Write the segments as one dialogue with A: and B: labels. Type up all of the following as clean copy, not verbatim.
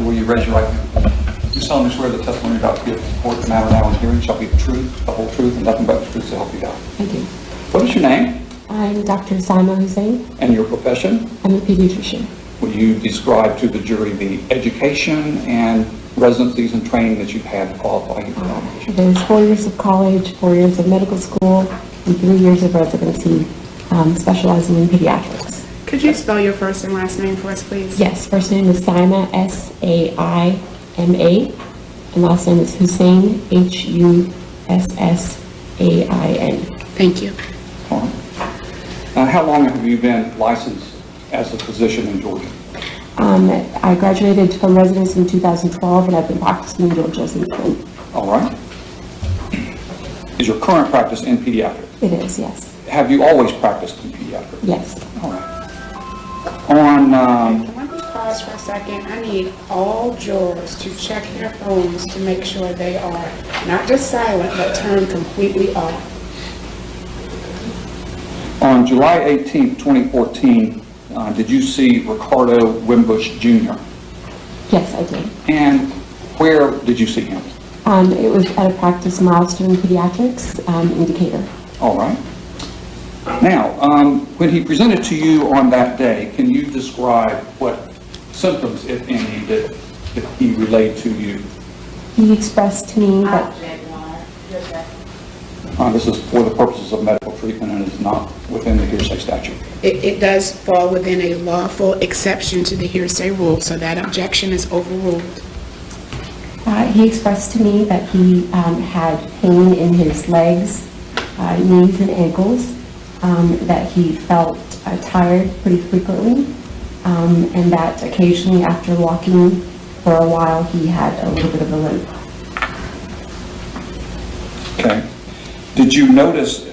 A: Will you raise your right hand? You solemnly swear the testimony you're about to give to the court, the matter now in hearing, shall be the truth, the whole truth, and nothing but the truth, so help you God.
B: I do.
A: What is your name
B: I'm Dr. Saima Hussein.
A: and your profession?
B: I'm a pediatrician.
A: Will you describe to the jury the education and residencies and training that you've had to qualify you for obligation?
B: There's 4 years of college, 4 years of medical school, and 3 years of residency, specializing in pediatrics.
C: Could you spell your first and last name for us, please?
B: Yes, first name is Saima, S-A-I-M-A, and last name is Hussein, H-U-S-S-A-I-N.
C: Thank you.
A: All right. How long have you been licensed as a physician in Georgia?
B: I graduated from residency in 2012, and I've been practicing in Georgia since then.
A: All right. Is your current practice in pediatrics?
B: It is, yes.
A: Have you always practiced in pediatrics?
B: Yes.
A: All right. On,
C: Can we pause for a second? I need all jurors to check their phones to make sure they are not just silent, but turned completely off.
A: on July 18th, 2014, did you see Ricardo Wimbush Jr.?
B: Yes, I did.
A: And where did you see him?
B: It was at a practice milestone pediatrics indicator.
A: All right. Now, when he presented to you on that day, can you describe what symptoms, if any, that he relayed to you?
B: He expressed to me that
A: This is for the purposes of medical treatment and is not within the hearsay statute.
C: It does fall within a lawful exception to the hearsay rule, so that objection is overruled.
B: he expressed to me that he had pain in his legs, knees, and ankles, that he felt tired pretty frequently, and that occasionally after walking for a while he had a little bit of a limp.
A: Okay. Did you notice,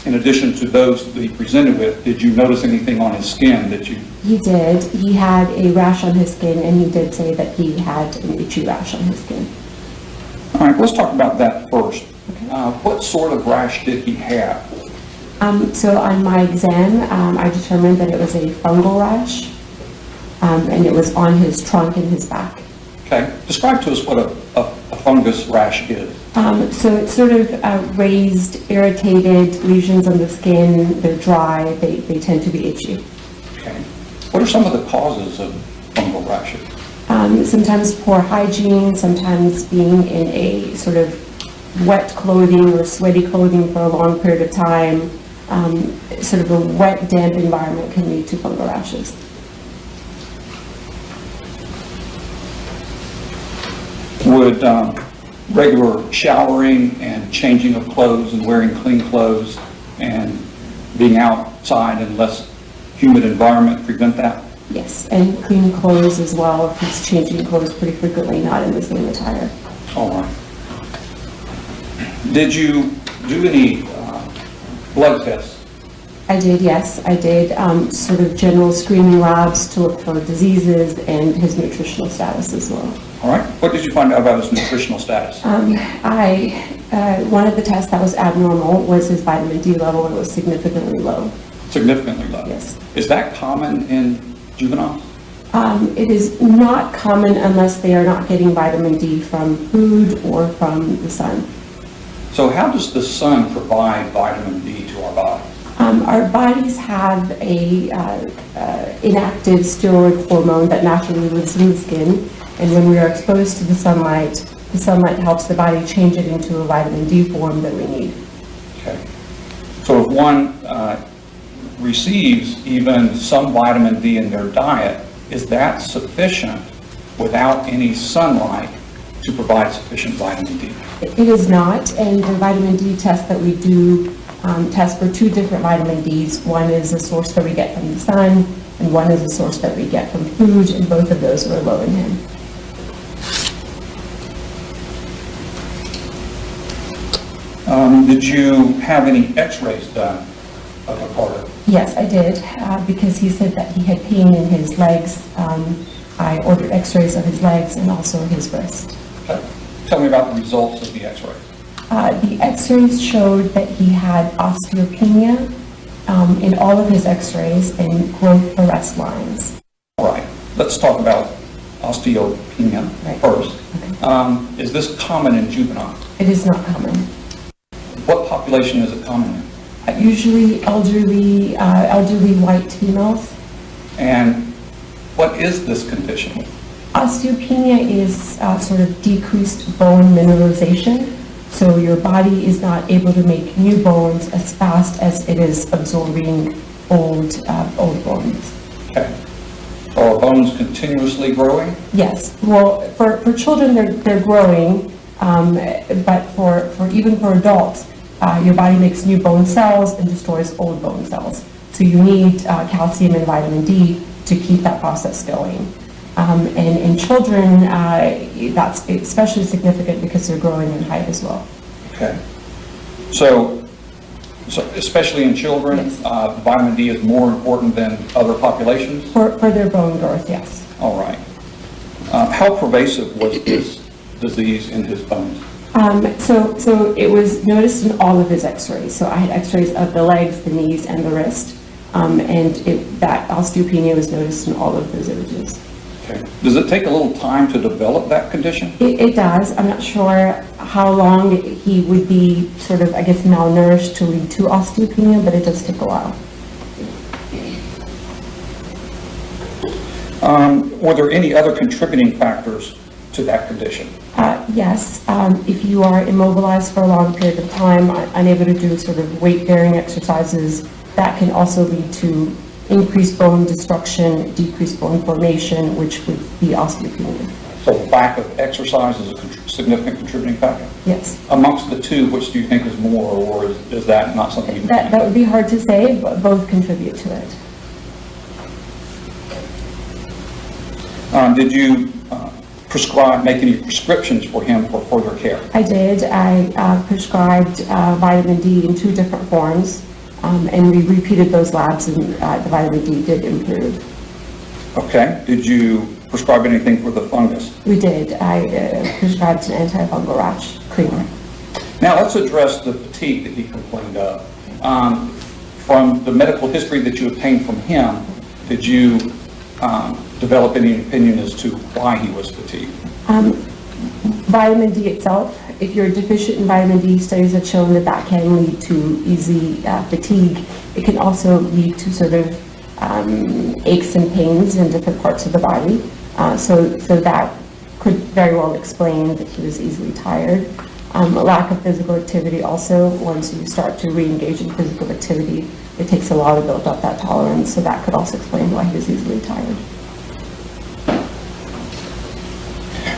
A: in addition to those that he presented with, did you notice anything on his skin that you...
B: He did. He had a rash on his skin, and he did say that he had an itchy rash on his skin.
A: All right, let's talk about that first.
B: Okay.
A: What sort of rash did he have?
B: So on my exam, I determined that it was a fungal rash, and it was on his trunk and his back.
A: Okay. Describe to us what a fungus rash is.
B: So it's sort of raised, irritated lesions on the skin. They're dry. They tend to be itchy.
A: Okay. What are some of the causes of fungal rashes?
B: Sometimes poor hygiene, sometimes being in a sort of wet clothing or sweaty clothing for a long period of time. Sort of a wet, damp environment can lead to fungal rashes.
A: Would regular showering and changing of clothes and wearing clean clothes and being outside in less humid environment prevent that?
B: Yes, and clean clothes as well. If he's changing clothes pretty frequently, not in the same attire.
A: All right. Did you do any blood tests?
B: I did, yes. I did sort of general screening labs to look for diseases and his nutritional status as well.
A: All right. What did you find out about his nutritional status?
B: One of the tests that was abnormal was his vitamin D level. It was significantly low.
A: Significantly low?
B: Yes.
A: Is that common in juveniles?
B: It is not common unless they are not getting vitamin D from food or from the sun.
A: So how does the sun provide vitamin D to our body?
B: Our bodies have a inactive steroid hormone that naturally lives in the skin, and when we are exposed to the sunlight helps the body change it into a vitamin D form that we need.
A: Okay. So if one receives even some vitamin D in their diet, is that sufficient without any sunlight to provide sufficient vitamin D?
B: It is not, and the vitamin D test that we do test for 2 different vitamin Ds. One is a source that we get from the sun, and one is a source that we get from food, and both of those were low in him.
A: Did you have any x-rays done of Ricardo?
B: Yes, I did, because he said that he had pain in his legs. I ordered x-rays of his legs and also his wrist.
A: Okay. Tell me about the results of the x-rays.
B: The x-rays showed that he had osteopenia in all of his x-rays and growth arrest lines.
A: All right. Let's talk about osteopenia
B: Right.
A: first. Is this common in juveniles?
B: It is not common.
A: What population is it common in?
B: Usually elderly white females.
A: And what is this condition?
B: Osteopenia is sort of decreased bone mineralization, so your body is not able to make new bones as fast as it is absorbing old bones.
A: Okay. So are bones continuously growing?
B: Yes, well, for children, they're growing, but even for adults, your body makes new bone cells and destroys old bone cells. So you need calcium and vitamin D to keep that process going. And in children, that's especially significant because they're growing in height as well.
A: Okay. So especially in children,
B: Yes.
A: vitamin D is more important than other populations?
B: For their bone growth, yes.
A: All right. How pervasive was this disease in his bones?
B: So it was noticed in all of his x-rays. So I had x-rays of the legs, the knees, and the wrist. And that osteopenia was noticed in all of those images.
A: Okay. Does it take a little time to develop that condition?
B: It does. I'm not sure how long he would be sort of, I guess, malnourished to lead to osteopenia, but it does take a while.
A: Were there any other contributing factors to that condition?
B: Yes, if you are immobilized for a long period of time, unable to do sort of weight-bearing exercises, that can also lead to increased bone destruction, decreased bone formation, which would be osteopenia.
A: So lack of exercise is a significant contributing factor?
B: Yes.
A: Amongst the two, which do you think is more, or is that not something you can
B: That would be hard to say, but both contribute to it.
A: Did you make any prescriptions for him for further care?
B: I did. I prescribed vitamin D in 2 different forms, and we repeated those labs, and the vitamin D did improve.
A: Okay. Did you prescribe anything for the fungus?
B: We did. I prescribed an antifungal rash cream.
A: Now let's address the fatigue that he complained of. From the medical history that you obtained from him, did you develop any opinion as to why he was fatigued?
B: Vitamin D itself, if you're deficient in vitamin D, studies have shown that that can lead to easy fatigue. It can also lead to sort of aches and pains in different parts of the body. So that could very well explain that he was easily tired. Lack of physical activity also, once you start to re-engage in physical activity, it takes a while to build up that tolerance, so that could also explain why he was easily tired.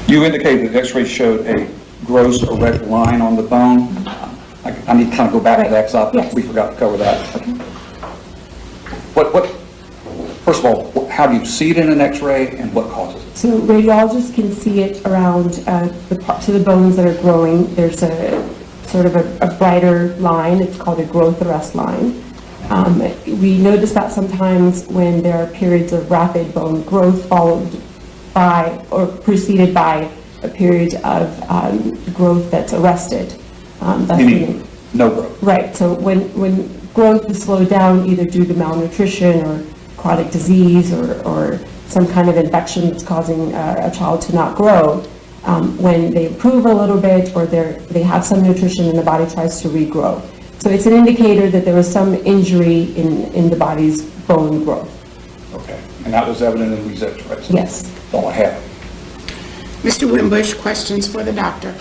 A: You indicated that x-rays showed a gross or red line on the bone. I need to kind of go back to that because
B: Yes.
A: we forgot to cover that.
B: Okay.
A: First of all, how do you see it in an x-ray and what causes it?
B: So radiologists can see it around the parts of the bones that are growing. There's a sort of a brighter line. It's called a growth arrest line. We notice that sometimes when there are periods of rapid bone growth followed by or preceded by a period of growth that's arrested.
A: Meaning no growth.
B: Right. So when growth is slowed down either due to malnutrition or chronic disease or some kind of infection that's causing a child to not grow, when they improve a little bit or they have some nutrition and the body tries to regrow. So it's an indicator that there was some injury in the body's bone growth.
A: Okay. And that was evident in these x-rays?
B: Yes.
A: That's all I have.
C: Mr. Wimbush, questions for the doctor?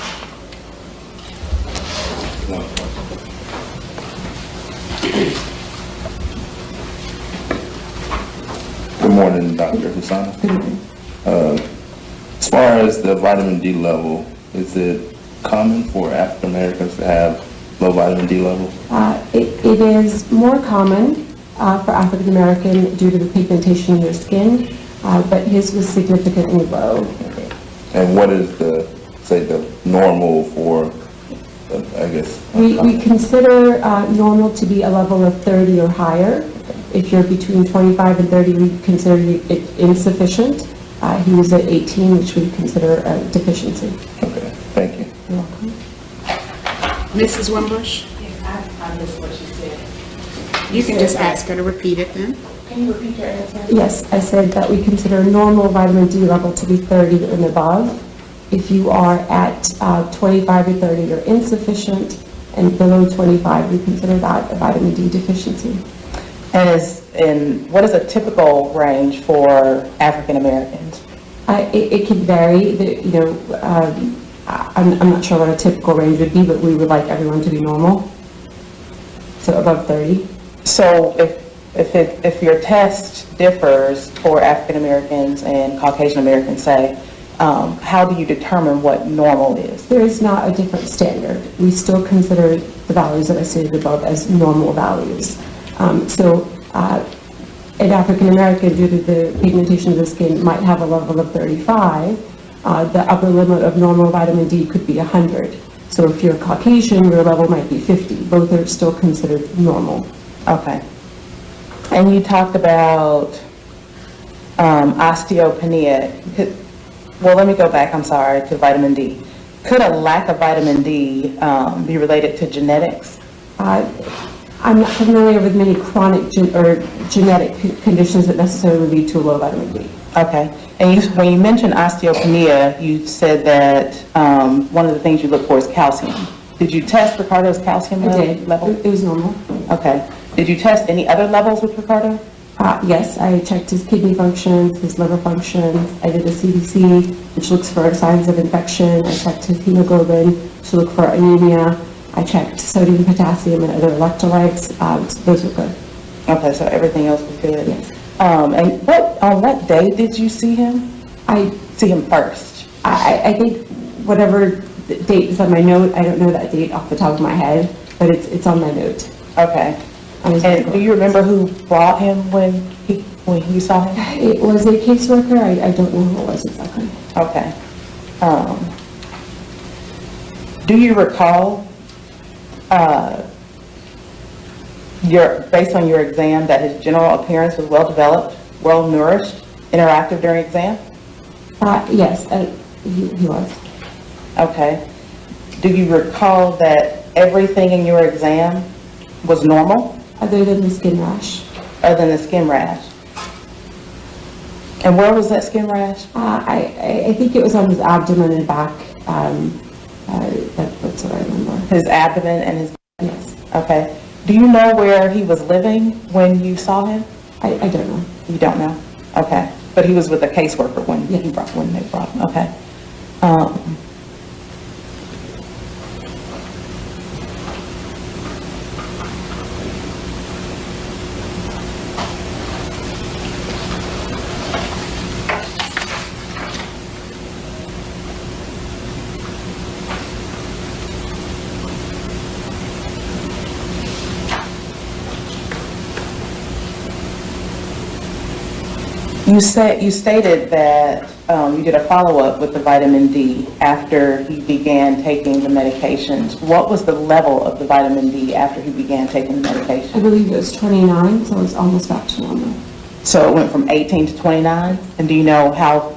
D: Good morning, Dr. Hussain.
B: Good evening.
D: As far as the vitamin D level, is it common for African Americans to have low vitamin D level?
B: It is more common for African American due to the pigmentation in their skin, but his was significantly low.
D: And what is the normal for, I guess?
B: We consider normal to be a level of 30 or higher. If you're between 25 and 30, we consider it insufficient. He was at 18, which we consider a deficiency.
D: Okay, thank you.
B: You're welcome.
C: Mrs. Wimbush?
E: Yes, I missed what she said.
C: You can just ask her to repeat it then.
E: Can you repeat your answer?
B: Yes, I said that we consider normal vitamin D level to be 30 and above. If you are at 25 or 30, you're insufficient, and below 25, we consider that a vitamin D deficiency.
E: And what is a typical range for African Americans?
B: It can vary. I'm not sure what a typical range would be, but we would like everyone to be normal, so above 30.
E: So if your test differs for African Americans and Caucasian Americans, say, how do you determine what normal is?
B: There is not a different standard. We still consider the values that I stated above as normal values. An African American, due to the pigmentation of the skin, might have a level of 35. The upper limit of normal vitamin D could be 100. So if you're Caucasian, your level might be 50. Both are still considered normal.
E: Okay. And you talked about osteopenia. Well, let me go back, I'm sorry, to vitamin D. Could a lack of vitamin D be related to genetics?
B: I'm not familiar with many chronic genetic conditions that necessarily lead to a low vitamin D.
E: Okay. And when you mentioned osteopenia, you said that one of the things you look for is calcium. Did you test Ricardo's calcium level?
B: It was normal.
E: Okay. Did you test any other levels with Ricardo?
B: Yes, I checked his kidney functions, his liver functions. I did a CBC, which looks for signs of infection. I checked his hemoglobin to look for anemia. I checked sodium, potassium, and other electrolytes. So those were good.
E: Okay, so everything else was good.
B: Yes.
E: And on what day did you see him?
B: I
E: See him first?
B: I think whatever date is on my note, I don't know that date off the top of my head, but it's on my note.
E: Okay. And do you remember who brought him when you saw him?
B: It was a caseworker. I don't know who it was exactly.
E: Okay. Do you recall, based on your exam, that his general appearance was well developed, well nourished, interactive during exam?
B: Yes, he was.
E: Okay. Do you recall that everything in your exam was normal?
B: Other than the skin rash.
E: Other than the skin rash? And where was that skin rash?
B: I think it was on his abdomen and back. That's what I remember.
E: His abdomen and his...
B: Yes.
E: Okay. Do you know where he was living when you saw him?
B: I don't know.
E: You don't know? Okay. But he was with a caseworker when
B: Yes.
E: when they brought him. Okay. You stated that you did a follow-up with the vitamin D after he began taking the medications. What was the level of the vitamin D after he began taking the
B: I
E: medication?
B: believe it was 29, so it's almost back to normal.
E: So it went from 18 to 29? And do you know how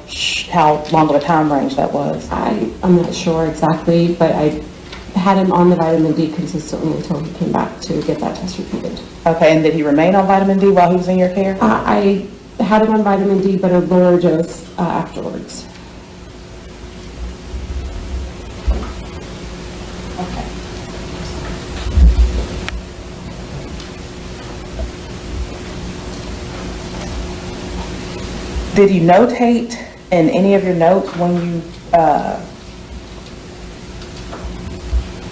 E: long of a time range that was?
B: I'm not sure exactly, but I had him on the vitamin D consistently until he came back to get that test repeated.
E: Okay, and did he remain on vitamin D while he was in your care?
B: I had him on vitamin D, but a lower dose afterwards.
E: Okay. Did you notate in any of your notes when you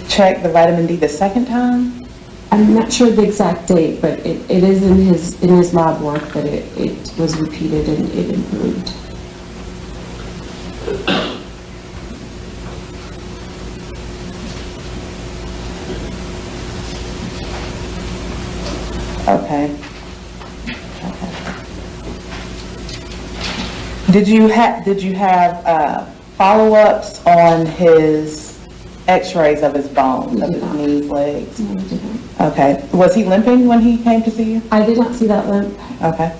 E: checked the vitamin D the second time?
B: I'm not sure the exact date, but it is in his lab work that it was repeated and it improved.
E: Okay. Did you have follow-ups on his x-rays of his bones, of his knees, legs?
B: No, I didn't.
E: Okay. Was he limping when he came to see you?
B: I did not see that limp.
E: Okay.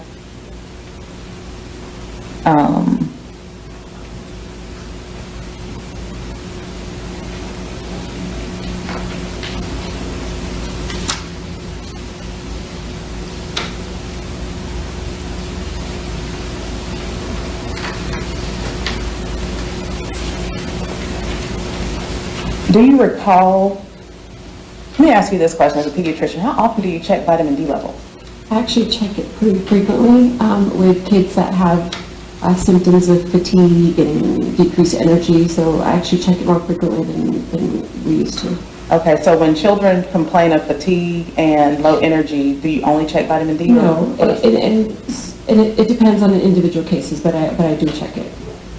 E: Do you recall, let me ask you this question as a pediatrician, how often do you check vitamin D levels?
B: I actually check it pretty frequently with kids that have symptoms of fatigue and decreased energy, so I actually check it more frequently than we used to.
E: Okay, so when children complain of fatigue and low energy, do you only check vitamin D?
B: No, and it depends on the individual cases, but I do check it.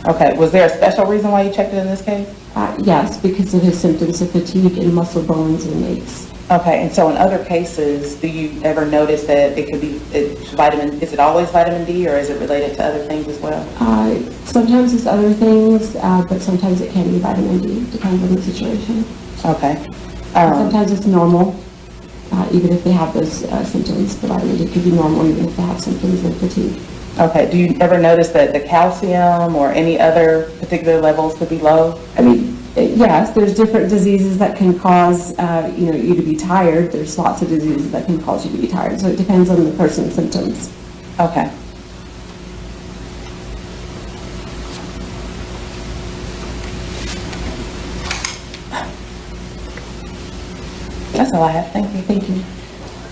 E: Okay, was there a special reason why you checked it in this case?
B: Yes, because of his symptoms of fatigue and muscle bones and aches.
E: Okay, and so in other cases, do you ever notice that it could be vitamin, is it always vitamin D or is it related to other things as well?
B: Sometimes it's other things, but sometimes it can be vitamin D, depends on the situation.
E: Okay.
B: Sometimes it's normal, even if they have those symptoms. The vitamin D could be normal even if they have symptoms of fatigue.
E: Okay, do you ever notice that the calcium or any other particular levels could be low?
B: I mean, yes, there's different diseases that can cause, you to be tired. There's lots of diseases that can cause you to be tired, so it depends on the person's symptoms.
E: Okay. That's all I have. Thank you.
B: Thank you.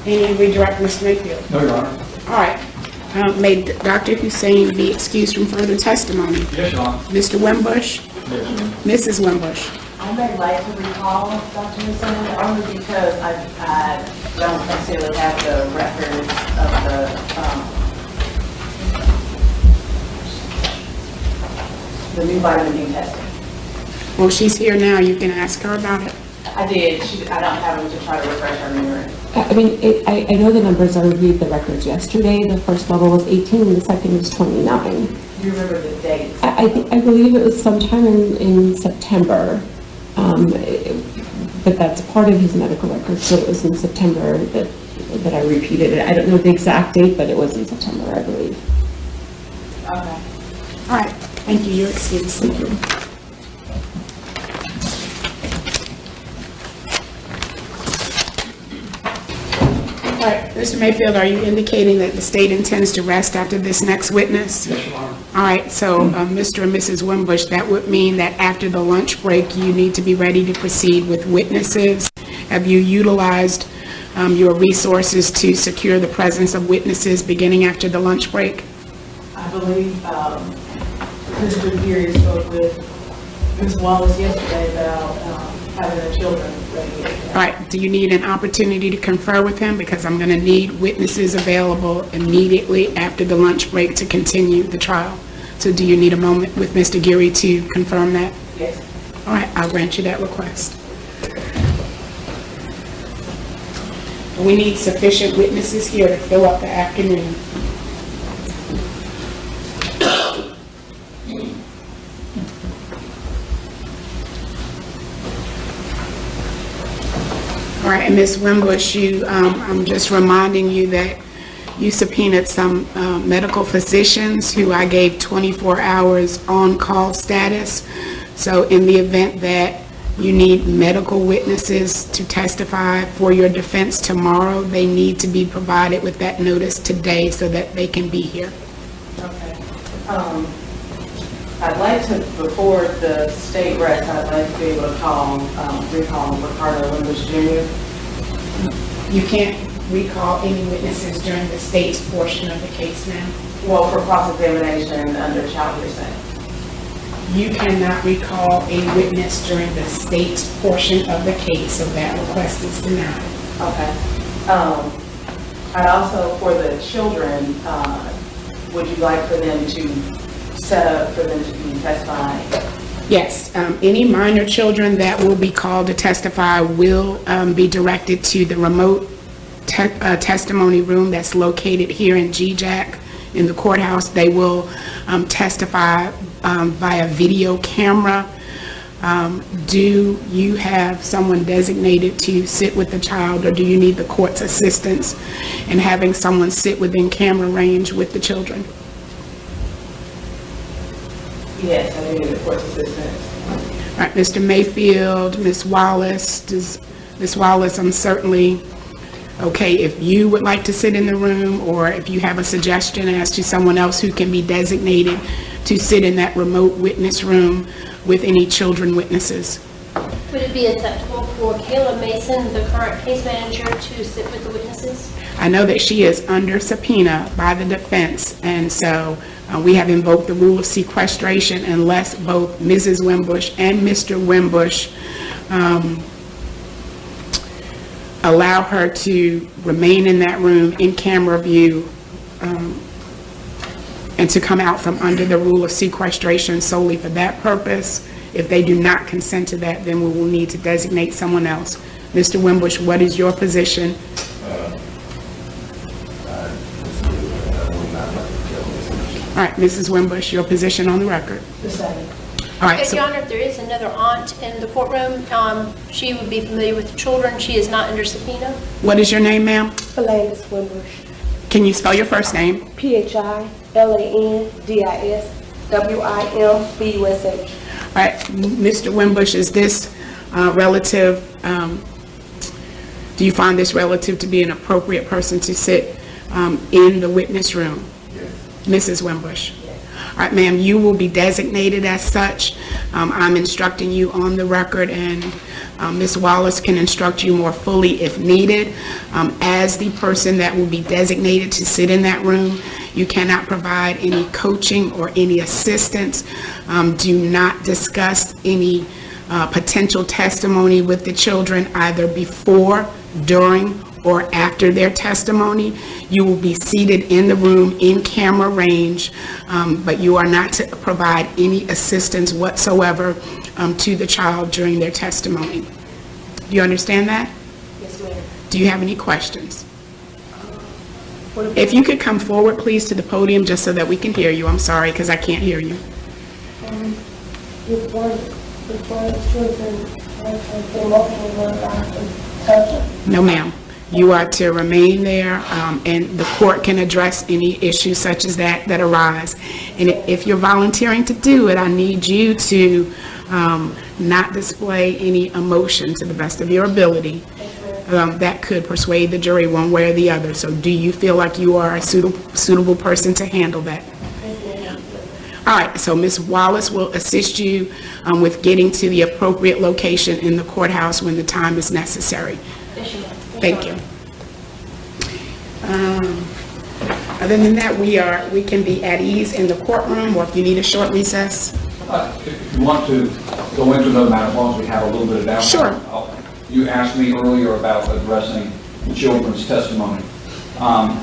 C: Any redirect, Mr. Mayfield?
A: No, Your Honor.
C: All right. May Dr. Hussein be excused from further testimony?
A: Yes, Your Honor.
C: Mr. Wimbush? Mrs. Wimbush?
F: I may like to recall Dr. Hussein only because I don't necessarily have the records of the new vitamin D testing.
C: Well, she's here now. You can ask her about it.
F: I did. I don't have them to try to refresh her memory.
B: I mean, I know the numbers. I reviewed the records yesterday. The first level was 18, and the second was 29.
F: Do you remember the dates?
B: I believe it was sometime in September, but that's part of his medical record, so it was in September that I repeated it. I don't know the exact date, but it was in September, I believe.
F: Okay.
C: All right. Thank you. You're excused. Thank you. All right. Mr. Mayfield, are you indicating that the state intends to rest after this next witness?
A: Yes, Your Honor.
C: All right, so Mr. and Mrs. Wimbush, that would mean that after the lunch break, you need to be ready to proceed with witnesses. Have you utilized your resources to secure the presence of witnesses beginning after the lunch break?
F: I believe Mr. Geary spoke with Ms. Wallace yesterday about having the children ready.
C: All right, do you need an opportunity to confer with him? Because I'm going to need witnesses available immediately after the lunch break to continue the trial. So do you need a moment with Mr. Geary to confirm that?
F: Yes.
C: All right, I'll grant you that request. We need sufficient witnesses here to fill up the afternoon. All right, and Ms. Wimbush, I'm just reminding you that you subpoenaed some medical physicians who I gave 24 hours on-call status. So in the event that you need medical witnesses to testify for your defense tomorrow, they need to be provided with that notice today so that they can be here.
F: Okay. I'd like to, before the state rests, I'd like to be able to recall Ricardo Wimbush Jr.
C: You can't recall any witnesses during the state's portion of the case now.
F: Well, for cross-examination under child hearsay.
C: You cannot recall a witness during the state's portion of the case, so that request is denied.
F: Okay. I'd also, for the children, would you like for them to set up for them to be testifying?
C: Yes, any minor children that will be called to testify will be directed to the remote testimony room that's located here in GJAC in the courthouse. They will testify via video camera. Do you have someone designated to sit with the child, or do you need the court's assistance in having someone sit within camera range with the children?
F: Yes, I need the court's assistance.
C: All right, Mr. Mayfield, Ms. Wallace, Ms. Wallace, I'm certainly okay if you would like to sit in the room, or if you have a suggestion as to someone else who can be designated to sit in that remote witness room with any children witnesses.
F: All
G: Would it be acceptable for Kayla Mason, the current case manager, to sit with the witnesses?
C: I know that she is under subpoena by the defense, and so we have invoked the rule of sequestration unless both Mrs. Wimbush and Mr. Wimbush allow her to remain in that room in camera view and to come out from under the rule of sequestration solely for that purpose. If they do not consent to that, then we will need to designate someone else. Mr. Wimbush, what is your position? All right, Mrs. Wimbush, your position on the record. All right,
G: Your Honor, if there is another aunt in the courtroom, she would be familiar with the children. She is not under subpoena.
C: what is your name, ma'am?
H: Philandis Wimbush.
C: Can you spell your first name?
H: PhilandisWimbush.
C: All right, Mr. Wimbush, is this relative, do you find this relative to be an appropriate person to sit in the witness room? Yes. Mrs. Wimbush? Yes. All right, ma'am, you will be designated as such. I'm instructing you on the record, and Ms. Wallace can instruct you more fully if needed. As the person that will be designated to sit in that room, you cannot provide any coaching or any assistance. Do not discuss any potential testimony with the children either before, during, or after their testimony. You will be seated in the room in camera range, but you are not to provide any assistance whatsoever to the child during their testimony. Do you understand that?
H: Yes, ma'am.
C: Do you have any questions? If you could come forward, please, to the podium, just so that we can hear you. I'm sorry, because I can't hear you.
H: With one of the children, emotional touch.
C: No, ma'am. You are to remain there, and the court can address any issues such as that arise. And if you're volunteering to do it, I need you to not display any emotion to the best of your ability. That could persuade the jury one way or the other. So do you feel like you are a suitable person to handle that? All right, so Ms. Wallace will assist you with getting to the appropriate location in the courthouse when the time is necessary. Thank you. Other than that, we can be at ease in the courtroom, or if you need a short recess.
A: If you want to go into another matter, as long as we have a little bit of downtime.
C: Sure.
A: You asked me earlier about addressing the children's testimony.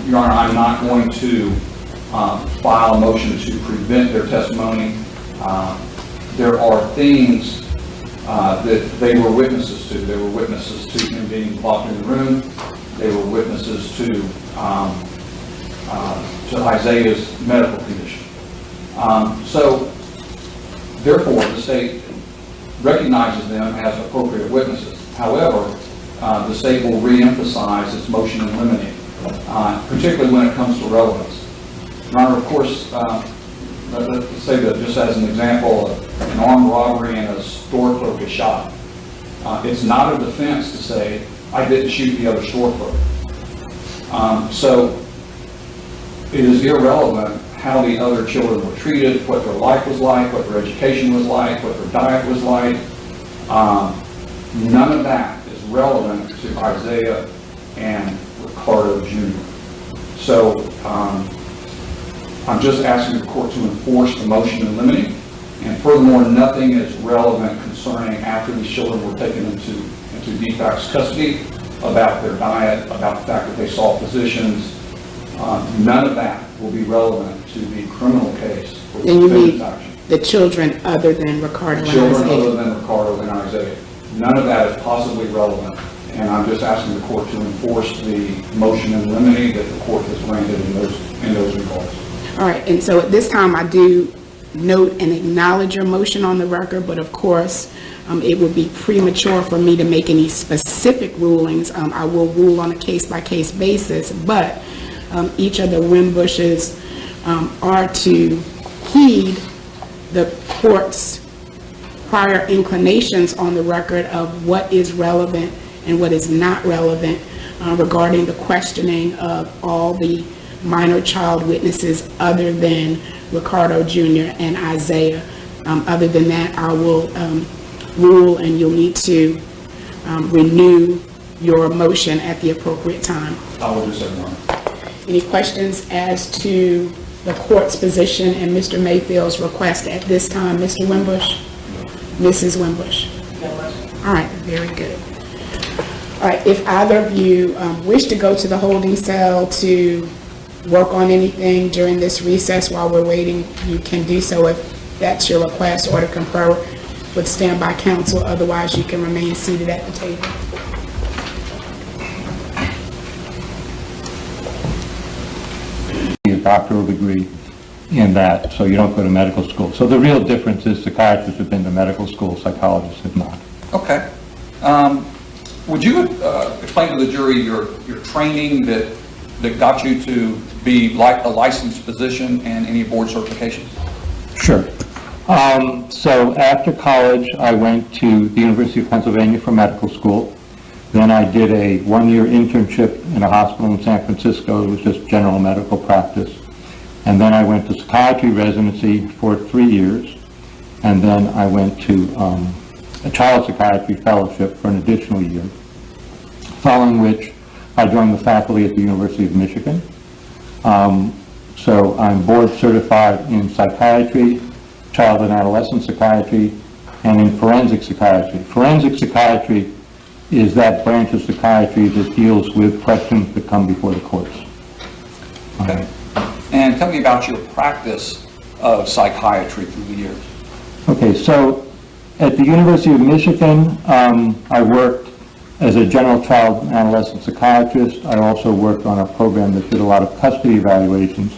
A: Your Honor, I'm not going to file a motion to prevent their testimony. There are things that they were witnesses to. They were witnesses to him being locked in the room. They were witnesses to Isaiah's medical condition. So, therefore, the state recognizes them as appropriate witnesses. However, the state will reemphasize its motion in limine, particularly when it comes to relevance. Your Honor, of course, let's say that just as an example, an armed robbery and a store clerk is shot. It's not a defense to say, I didn't shoot the other store clerk. So it is irrelevant how the other children were treated, what their life was like, what their education was like, what their diet was like. None of that is relevant to Isaiah and Ricardo Jr. So I'm just asking the court to enforce the motion in limine. And furthermore, nothing is relevant concerning after these children were taken into de facto custody, about their diet, about the fact that they saw physicians. None of that will be relevant to the criminal case for the
C: And you
A: defendant's
C: mean
A: action.
C: the children other than Ricardo and
A: Children
C: Isaiah?
A: other than Ricardo and Isaiah. None of that is possibly relevant. And I'm just asking the court to enforce the motion in limine that the court has granted in those regards.
C: All right, and so at this time, I do note and acknowledge your motion on the record, but of course, it would be premature for me to make any specific rulings. I will rule on a case-by-case basis, but each of the Wimbushes are to heed the court's prior inclinations on the record of what is relevant and what is not relevant regarding the questioning of all the minor child witnesses other than Ricardo Jr. and Isaiah. Other than that, I will rule, and you'll need to renew your motion at the appropriate time.
A: I will do so, Your Honor.
C: Any questions as to the court's position and Mr. Mayfield's request at this time? Mr. Wimbush? Mrs. Wimbush? All right, very good. All right, if either of you wish to go to the holding cell to work on anything during this recess while we're waiting, you can do so if that's your request, or to confer with standby counsel. Otherwise, you can remain seated at the table.
I: A doctoral degree in that, so you don't go to medical school. So the real difference is psychiatrists have been to medical school, psychologists have not.
A: Okay. Would you explain to the jury your training that got you to be like a licensed physician and any board certifications?
I: Sure. So after college, I went to the University of Pennsylvania for medical school. Then I did a one-year internship in a hospital in San Francisco. It was just general medical practice. And then I went to psychiatry residency for 3 years. And then I went to a child psychiatry fellowship for an additional year, following which I joined the faculty at the University of Michigan. So I'm board certified in psychiatry, child and adolescent psychiatry, and in forensic psychiatry. Forensic psychiatry is that branch of psychiatry that deals with questions that come before the courts.
A: Okay. And tell me about your practice of psychiatry through the years.
I: Okay, so at the University of Michigan, I worked as a general child and adolescent psychiatrist. I also worked on a program that did a lot of custody evaluations.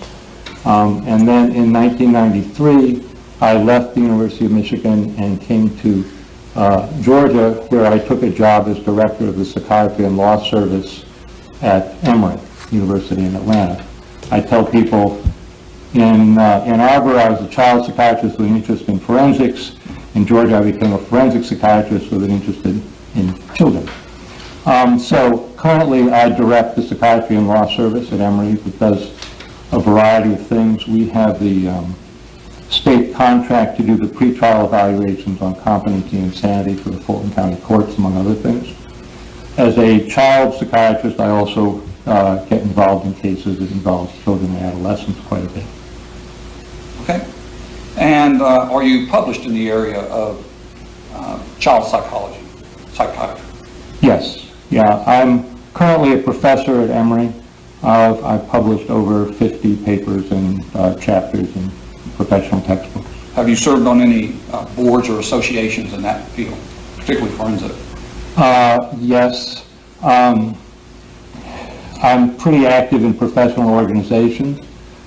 I: And then in 1993, I left the University of Michigan and came to Georgia, where I took a job as director of the Psychiatry and Law Service at Emory University in Atlanta. I tell people in Ann Arbor, I was a child psychiatrist with an interest in forensics. In Georgia, I became a forensic psychiatrist with an interest in children. So currently, I direct the Psychiatry and Law Service at Emory that does a variety of things. We have the state contract to do the pretrial evaluations on competency and sanity for the Fulton County courts, among other things. As a child psychiatrist, I also get involved in cases that involve children and adolescents quite a bit.
A: Okay. And are you published in the area of child psychiatry?
I: Yes. Yeah, I'm currently a professor at Emory. I've published over 50 papers and chapters in professional textbooks.
A: Have you served on any boards or associations in that field, particularly forensic?
I: Yes. I'm pretty active in professional organizations.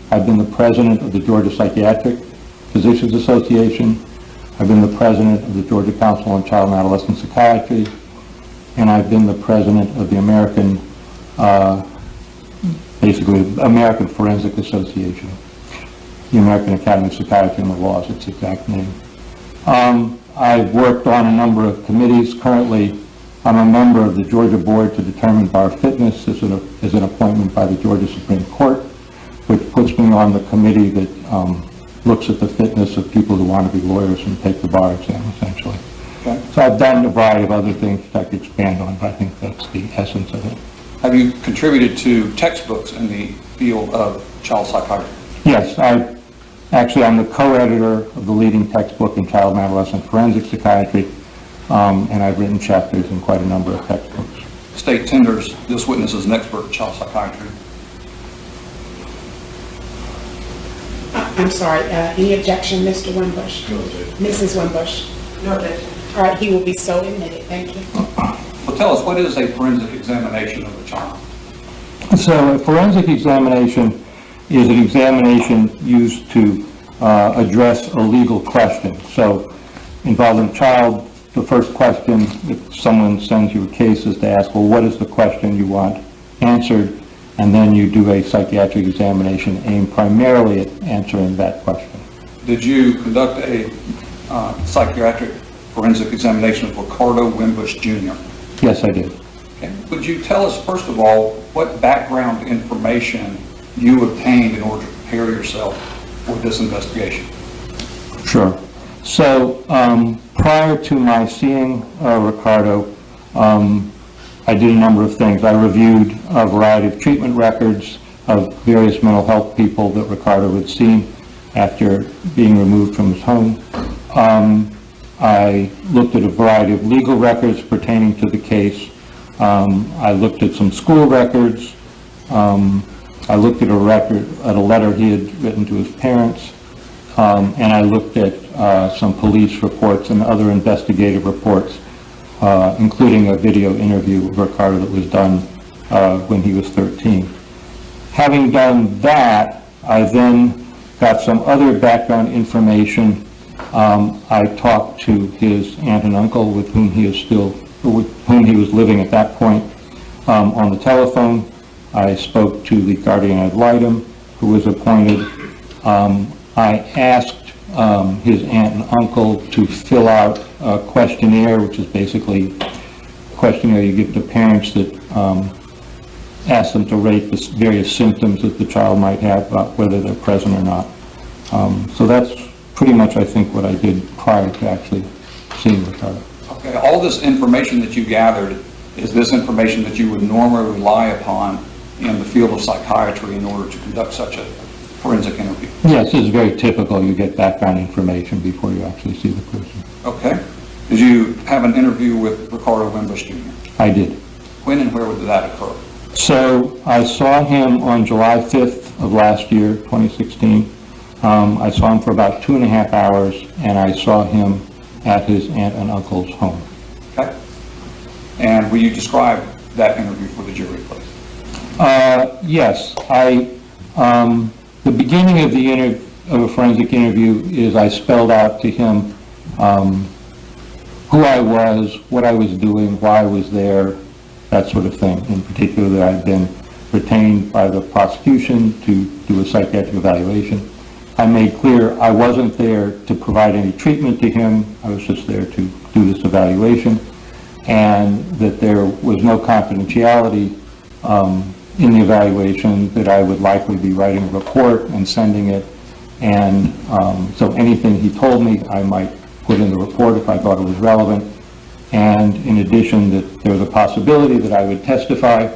I: I've been the president of the Georgia Psychiatric Physicians Association. I've been the president of the Georgia Council on Child and Adolescent Psychiatry. And I've been the president of the American Forensic Association. The American Academy of Psychiatry and the Law is its exact name. I've worked on a number of committees. Currently, I'm a member of the Georgia Board to Determine Bar Fitness. This is an appointment by the Georgia Supreme Court, which puts me on the committee that looks at the fitness of people who want to be lawyers and take the bar exam, essentially.
A: Okay.
I: So I've done a variety of other things that I could expand on, but I think that's the essence of it.
A: Have you contributed to textbooks in the field of child psychiatry?
I: Yes, I'm the co-editor of the leading textbook in child and adolescent forensic psychiatry, and I've written chapters in quite a number of textbooks.
A: State tenders this witness as an expert in child psychiatry.
C: I'm sorry, any objection, Mr. Wimbush? No objection. Mrs. Wimbush?
F: No objection.
C: All right, he will be so admitted. Thank you.
A: Well, tell us, what is a forensic examination of a child?
I: So a forensic examination is an examination used to address a legal question. So involving a child, the first question, if someone sends you a case, is to ask, well, what is the question you want answered? And then you do a psychiatric examination aimed primarily at answering that question.
A: Did you conduct a psychiatric forensic examination of Ricardo Wimbush Jr.?
I: Yes, I did.
A: Okay. Would you tell us, first of all, what background information you obtained in order to prepare yourself for this investigation?
I: Sure. So prior to my seeing Ricardo, I did a number of things. I reviewed a variety of treatment records of various mental health people that Ricardo had seen after being removed from his home. I looked at a variety of legal records pertaining to the case. I looked at some school records. I looked at a letter he had written to his parents. And I looked at some police reports and other investigative reports, including a video interview of Ricardo that was done when he was 13. Having done that, I then got some other background information. I talked to his aunt and uncle with whom he was living at that point on the telephone. I spoke to the guardian ad litem who was appointed. I asked his aunt and uncle to fill out a questionnaire, which is basically a questionnaire you give to parents that ask them to rate the various symptoms that the child might have, whether they're present or not. So that's pretty much, I think, what I did prior to actually seeing Ricardo.
A: Okay, all this information that you gathered, is this information that you would normally rely upon in the field of psychiatry in order to conduct such a forensic interview?
I: Yes, it's very typical. You get background information before you actually see the person.
A: Okay. Did you have an interview with Ricardo Wimbush Jr.?
I: I did.
A: When and where did that occur?
I: So I saw him on July 5th of last year, 2016. I saw him for about 2.5 hours, and I saw him at his aunt and uncle's home.
A: Okay. And will you describe that interview for the jury, please?
I: Yes. The beginning of a forensic interview is I spelled out to him who I was, what I was doing, why I was there, that sort of thing. In particular, that I'd been retained by the prosecution to do a psychiatric evaluation. I made clear I wasn't there to provide any treatment to him. I was just there to do this evaluation, and that there was no confidentiality in the evaluation, that I would likely be writing a report and sending it, and so anything he told me I might put in the report if I thought it was relevant, and in addition that there was a possibility that I would testify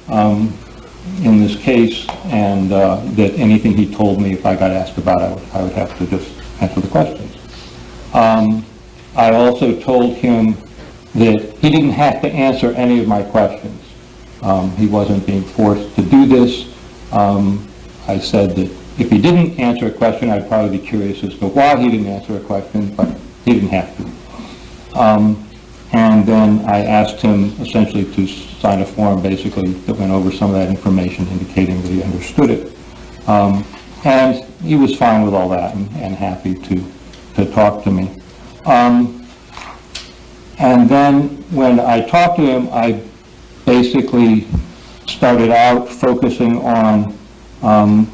I: in this case, and that anything he told me, if I got asked about it, I would have to just answer the questions. I also told him that he didn't have to answer any of my questions. He wasn't being forced to do this. I said that if he didn't answer a question, I'd probably be curious as to why he didn't answer a question, but he didn't have to. And then I asked him essentially to sign a form, basically, that went over some of that information, indicating that he understood it. And he was fine with all that and happy to talk to me. And then when I talked to him, I basically started out focusing on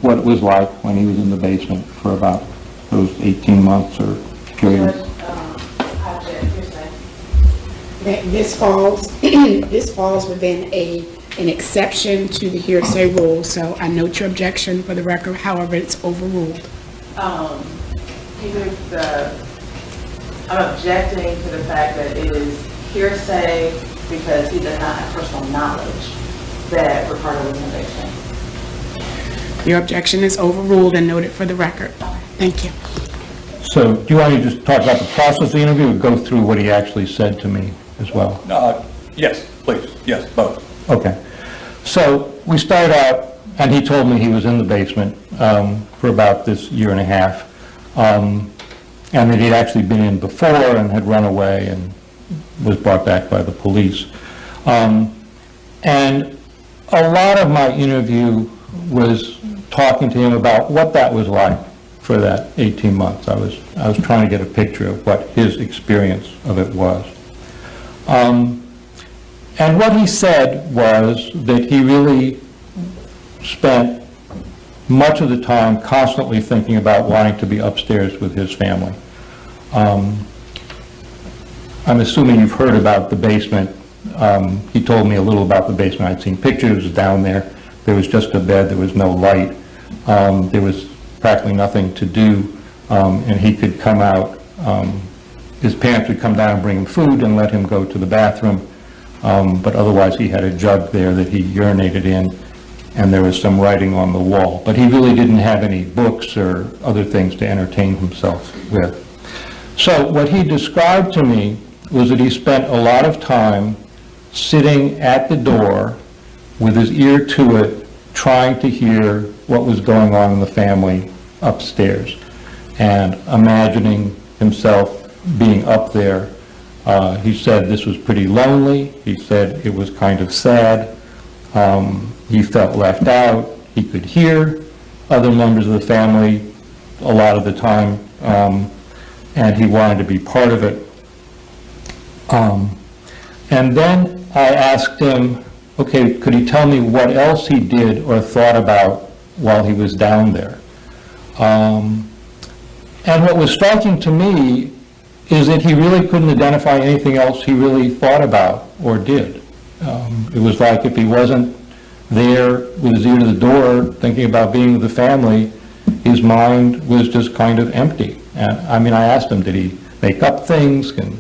I: what it was like when he was in the basement for about those 18 months or period.
C: This falls within an exception to the hearsay rule, so I note your objection for the record, however, it's overruled.
F: I'm objecting to the fact that it is hearsay because he does not have personal knowledge that Ricardo was in the basement.
C: Your objection is overruled and noted for the record. Thank you.
I: So do you want to just talk about the process of the interview or go through what he actually said to me as well?
A: Yes, please. Yes, both.
I: Okay. So we started out, and he told me he was in the basement for about this 1.5 years, and that he'd actually been in before and had run away and was brought back by the police. And a lot of my interview was talking to him about what that was like for that 18 months. I was trying to get a picture of what his experience of it was. And what he said was that he really spent much of the time constantly thinking about wanting to be upstairs with his family. I'm assuming you've heard about the basement. He told me a little about the basement. I'd seen pictures down there. There was just a bed. There was no light. There was practically nothing to do, and he could come out his parents would come down and bring him food and let him go to the bathroom, but otherwise he had a jug there that he urinated in, and there was some writing on the wall. But he really didn't have any books or other things to entertain himself with. So what he described to me was that he spent a lot of time sitting at the door with his ear to it, trying to hear what was going on in the family upstairs, and imagining himself being up there. He said this was pretty lonely. He said it was kind of sad. He felt left out. He could hear other members of the family a lot of the time, and he wanted to be part of it. And then I asked him, okay, could he tell me what else he did or thought about while he was down there? And what was striking to me is that he really couldn't identify anything else he really thought about or did. It was like if he wasn't there with his ear to the door thinking about being with the family, his mind was just kind of empty. And I mean, I asked him, did he make up things and,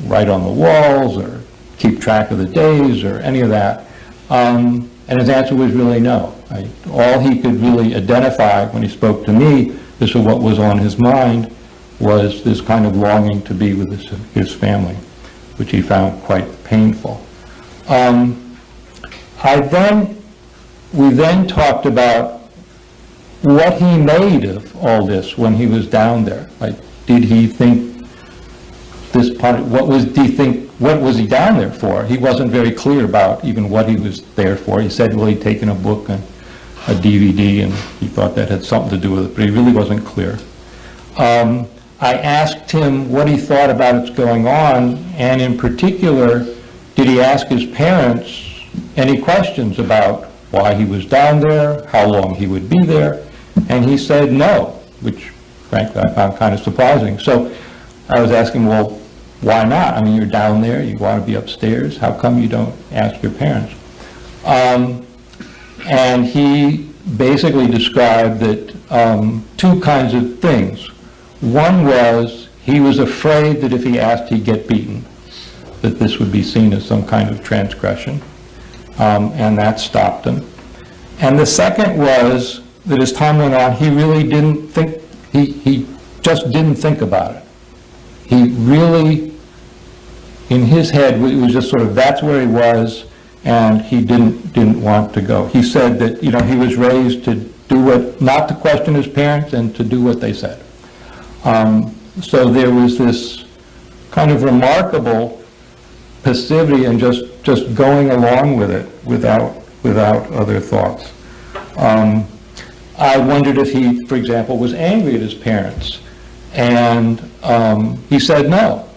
I: write on the walls or keep track of the days or any of that? And his answer was really no. All he could really identify when he spoke to me, this was what was on his mind, was this kind of longing to be with his family, which he found quite painful. We then talked about what he made of all this when he was down there. Like, did he think this part, what was he down there for? He wasn't very clear about even what he was there for. He said, well, he'd taken a book and a DVD, and he thought that had something to do with it, but he really wasn't clear. I asked him what he thought about what's going on, and in particular, did he ask his parents any questions about why he was down there, how long he would be there, and he said no, which frankly I found kind of surprising. So I was asking, well, why not? I mean, you're down there, you want to be upstairs, how come you don't ask your parents? And he basically described that two kinds of things. One was he was afraid that if he asked, he'd get beaten, that this would be seen as some kind of transgression, and that stopped him. And the second was that as time went on, he really didn't think, he just didn't think about it. He really, in his head, it was just sort of, that's where he was, and he didn't want to go. He said that, he was raised to do not to question his parents and to do what they said. So there was this kind of remarkable passivity and just going along with it without other thoughts. I wondered if he, for example, was angry at his parents, and he said no.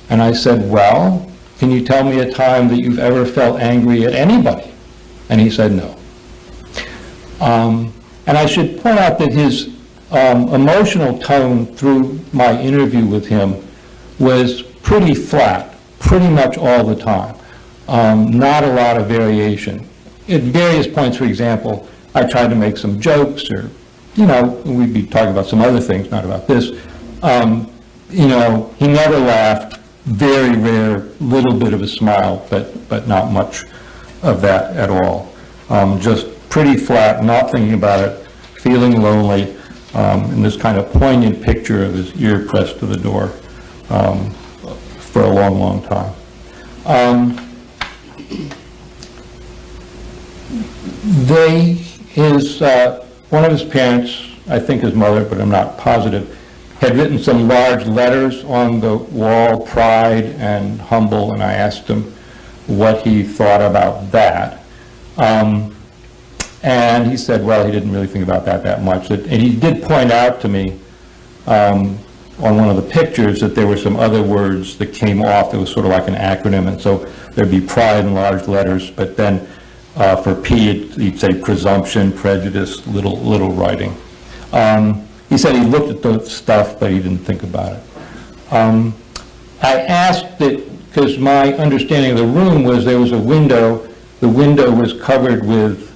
I: And I said, well, can you tell me a time that you've ever felt angry at anybody? And he said no. And I should point out that his emotional tone through my interview with him was pretty flat, pretty much all the time. Not a lot of variation. At various points, for example, I tried to make some jokes, or, we'd be talking about some other things, not about this. He never laughed, very rare, little bit of a smile, but not much of that at all. Just pretty flat, not thinking about it, feeling lonely, and this kind of poignant picture of his ear pressed to the door for a long, long time. One of his parents, I think his mother, but I'm not positive, had written some large letters on the wall, pride and humble, and I asked him what he thought about that. And he said, well, he didn't really think about that much. And he did point out to me on one of the pictures that there were some other words that came off. It was sort of like an acronym, and so there'd be pride in large letters, but then for P, he'd say presumption, prejudice, little writing. He said he looked at the stuff, but he didn't think about it. I asked that, because my understanding of the room was there was a window. The window was covered with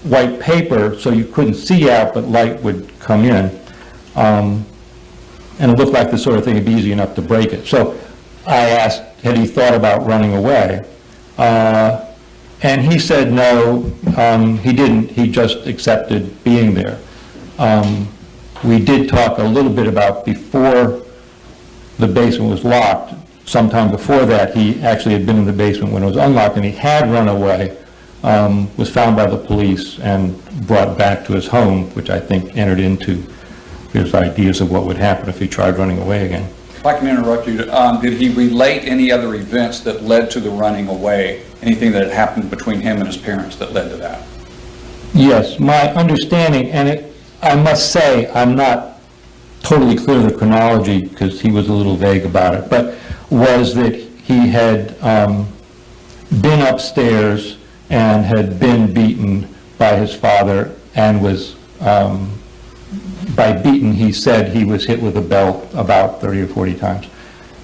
I: white paper, so you couldn't see out, but light would come in. and it looked like the sort of thing it'd be easy enough to break it. So I asked, had he thought about running away? And he said no, he didn't. He just accepted being there. We did talk a little bit about before the basement was locked. Sometime before that, he actually had been in the basement when it was unlocked, and he had run away, was found by the police and brought back to his home, which I think entered into his ideas of what would happen if he tried running away again.
A: If I can interrupt you, did he relate any other events that led to the running away? Anything that had happened between him and his parents that led to that?
I: Yes, my understanding, and I must say, I'm not totally clear of the chronology because he was a little vague about it, but was that he had been upstairs and had been beaten by his father and was, by beaten, he said he was hit with a belt about 30 or 40 times,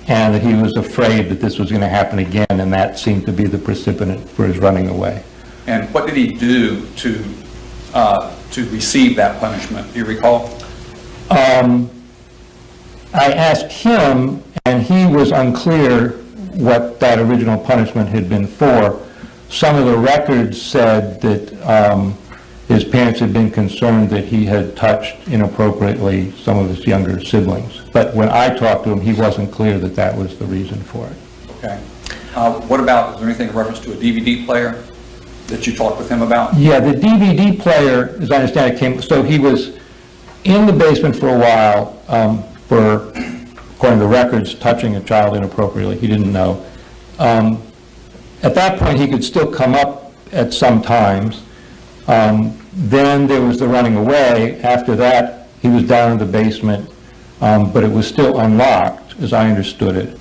I: and that he was afraid that this was going to happen again, and that seemed to be the precipitant for his running away.
A: And what did he do to receive that punishment? Do you recall?
I: I asked him, and he was unclear what that original punishment had been for. Some of the records said that his parents had been concerned that he had touched inappropriately some of his younger siblings. But when I talked to him, he wasn't clear that that was the reason for it.
A: Okay. What about, is there anything in reference to a DVD player that you talked with him about?
I: Yeah, the DVD player, as I understand it, came, so he was in the basement for a while for, according to the records, touching a child inappropriately. He didn't know. At that point, he could still come up at some times. Then there was the running away. After that, he was down in the basement, but it was still unlocked, as I understood it.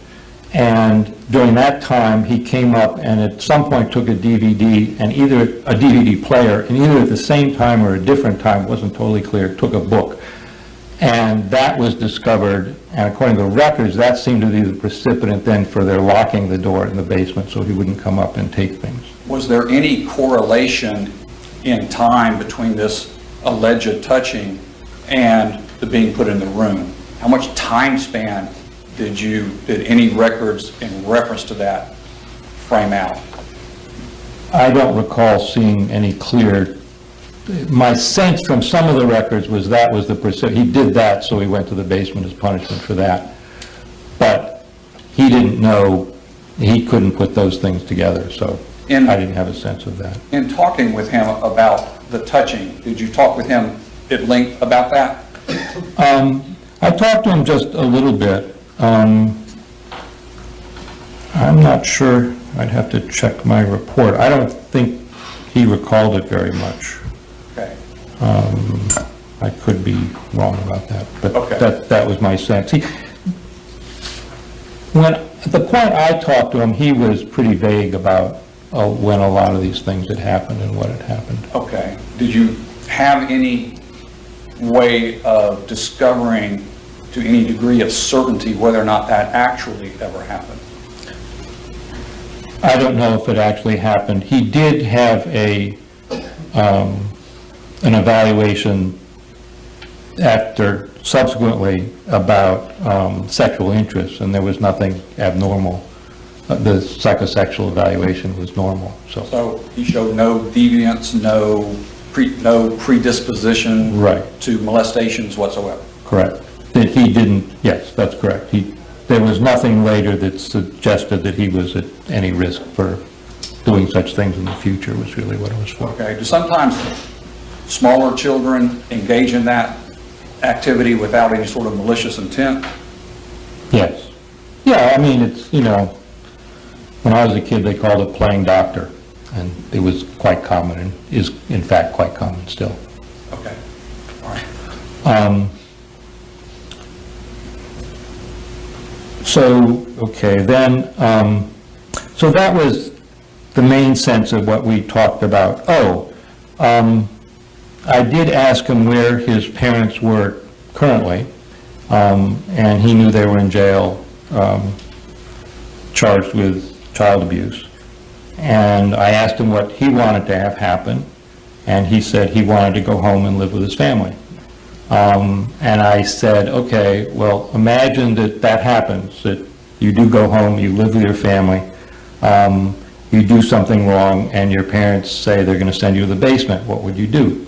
I: And during that time, he came up and at some point took a DVD and either a DVD player, and either at the same time or a different time, wasn't totally clear, took a book. And that was discovered, and according to the records, that seemed to be the precipitant then for their locking the door in the basement so he wouldn't come up and take things.
A: Was there any correlation in time between this alleged touching and the being put in the room? How much time span did any records in reference to that frame out?
I: I don't recall seeing any clear, my sense from some of the records was that was the he did that, so he went to the basement as punishment for that. But he didn't know, he couldn't put those things together, so I didn't have a sense of that.
A: In talking with him about the touching, did you talk with him at length about that?
I: I talked to him just a little bit. I'm not sure, I'd have to check my report. I don't think he recalled it very much.
A: Okay.
I: I could be wrong about that, but
A: Okay.
I: that was my sense. At the point I talked to him, he was pretty vague about when a lot of these things had happened and what had happened.
A: Okay. Did you have any way of discovering to any degree of certainty whether or not that actually ever happened?
I: I don't know if it actually happened. He did have an evaluation subsequently about sexual interests, and there was nothing abnormal. The psychosexual evaluation was normal, so.
A: So he showed no deviance, no predisposition
I: Right.
A: to molestations whatsoever?
I: Correct. That he didn't, yes, that's correct. There was nothing later that suggested that he was at any risk for doing such things in the future, was really what it was for.
A: Okay. Do sometimes smaller children engage in that activity without any sort of malicious intent?
I: Yes. Yeah, I mean, it's, when I was a kid, they called it playing doctor, and it was quite common, and is in fact quite common still.
A: Okay. All right.
I: So that was the main sense of what we talked about. I did ask him where his parents were currently, and he knew they were in jail, charged with child abuse. And I asked him what he wanted to have happen, and he said he wanted to go home and live with his family. And I said, okay, well, imagine that that happens, that you do go home, you live with your family, you do something wrong, and your parents say they're going to send you to the basement. What would you do?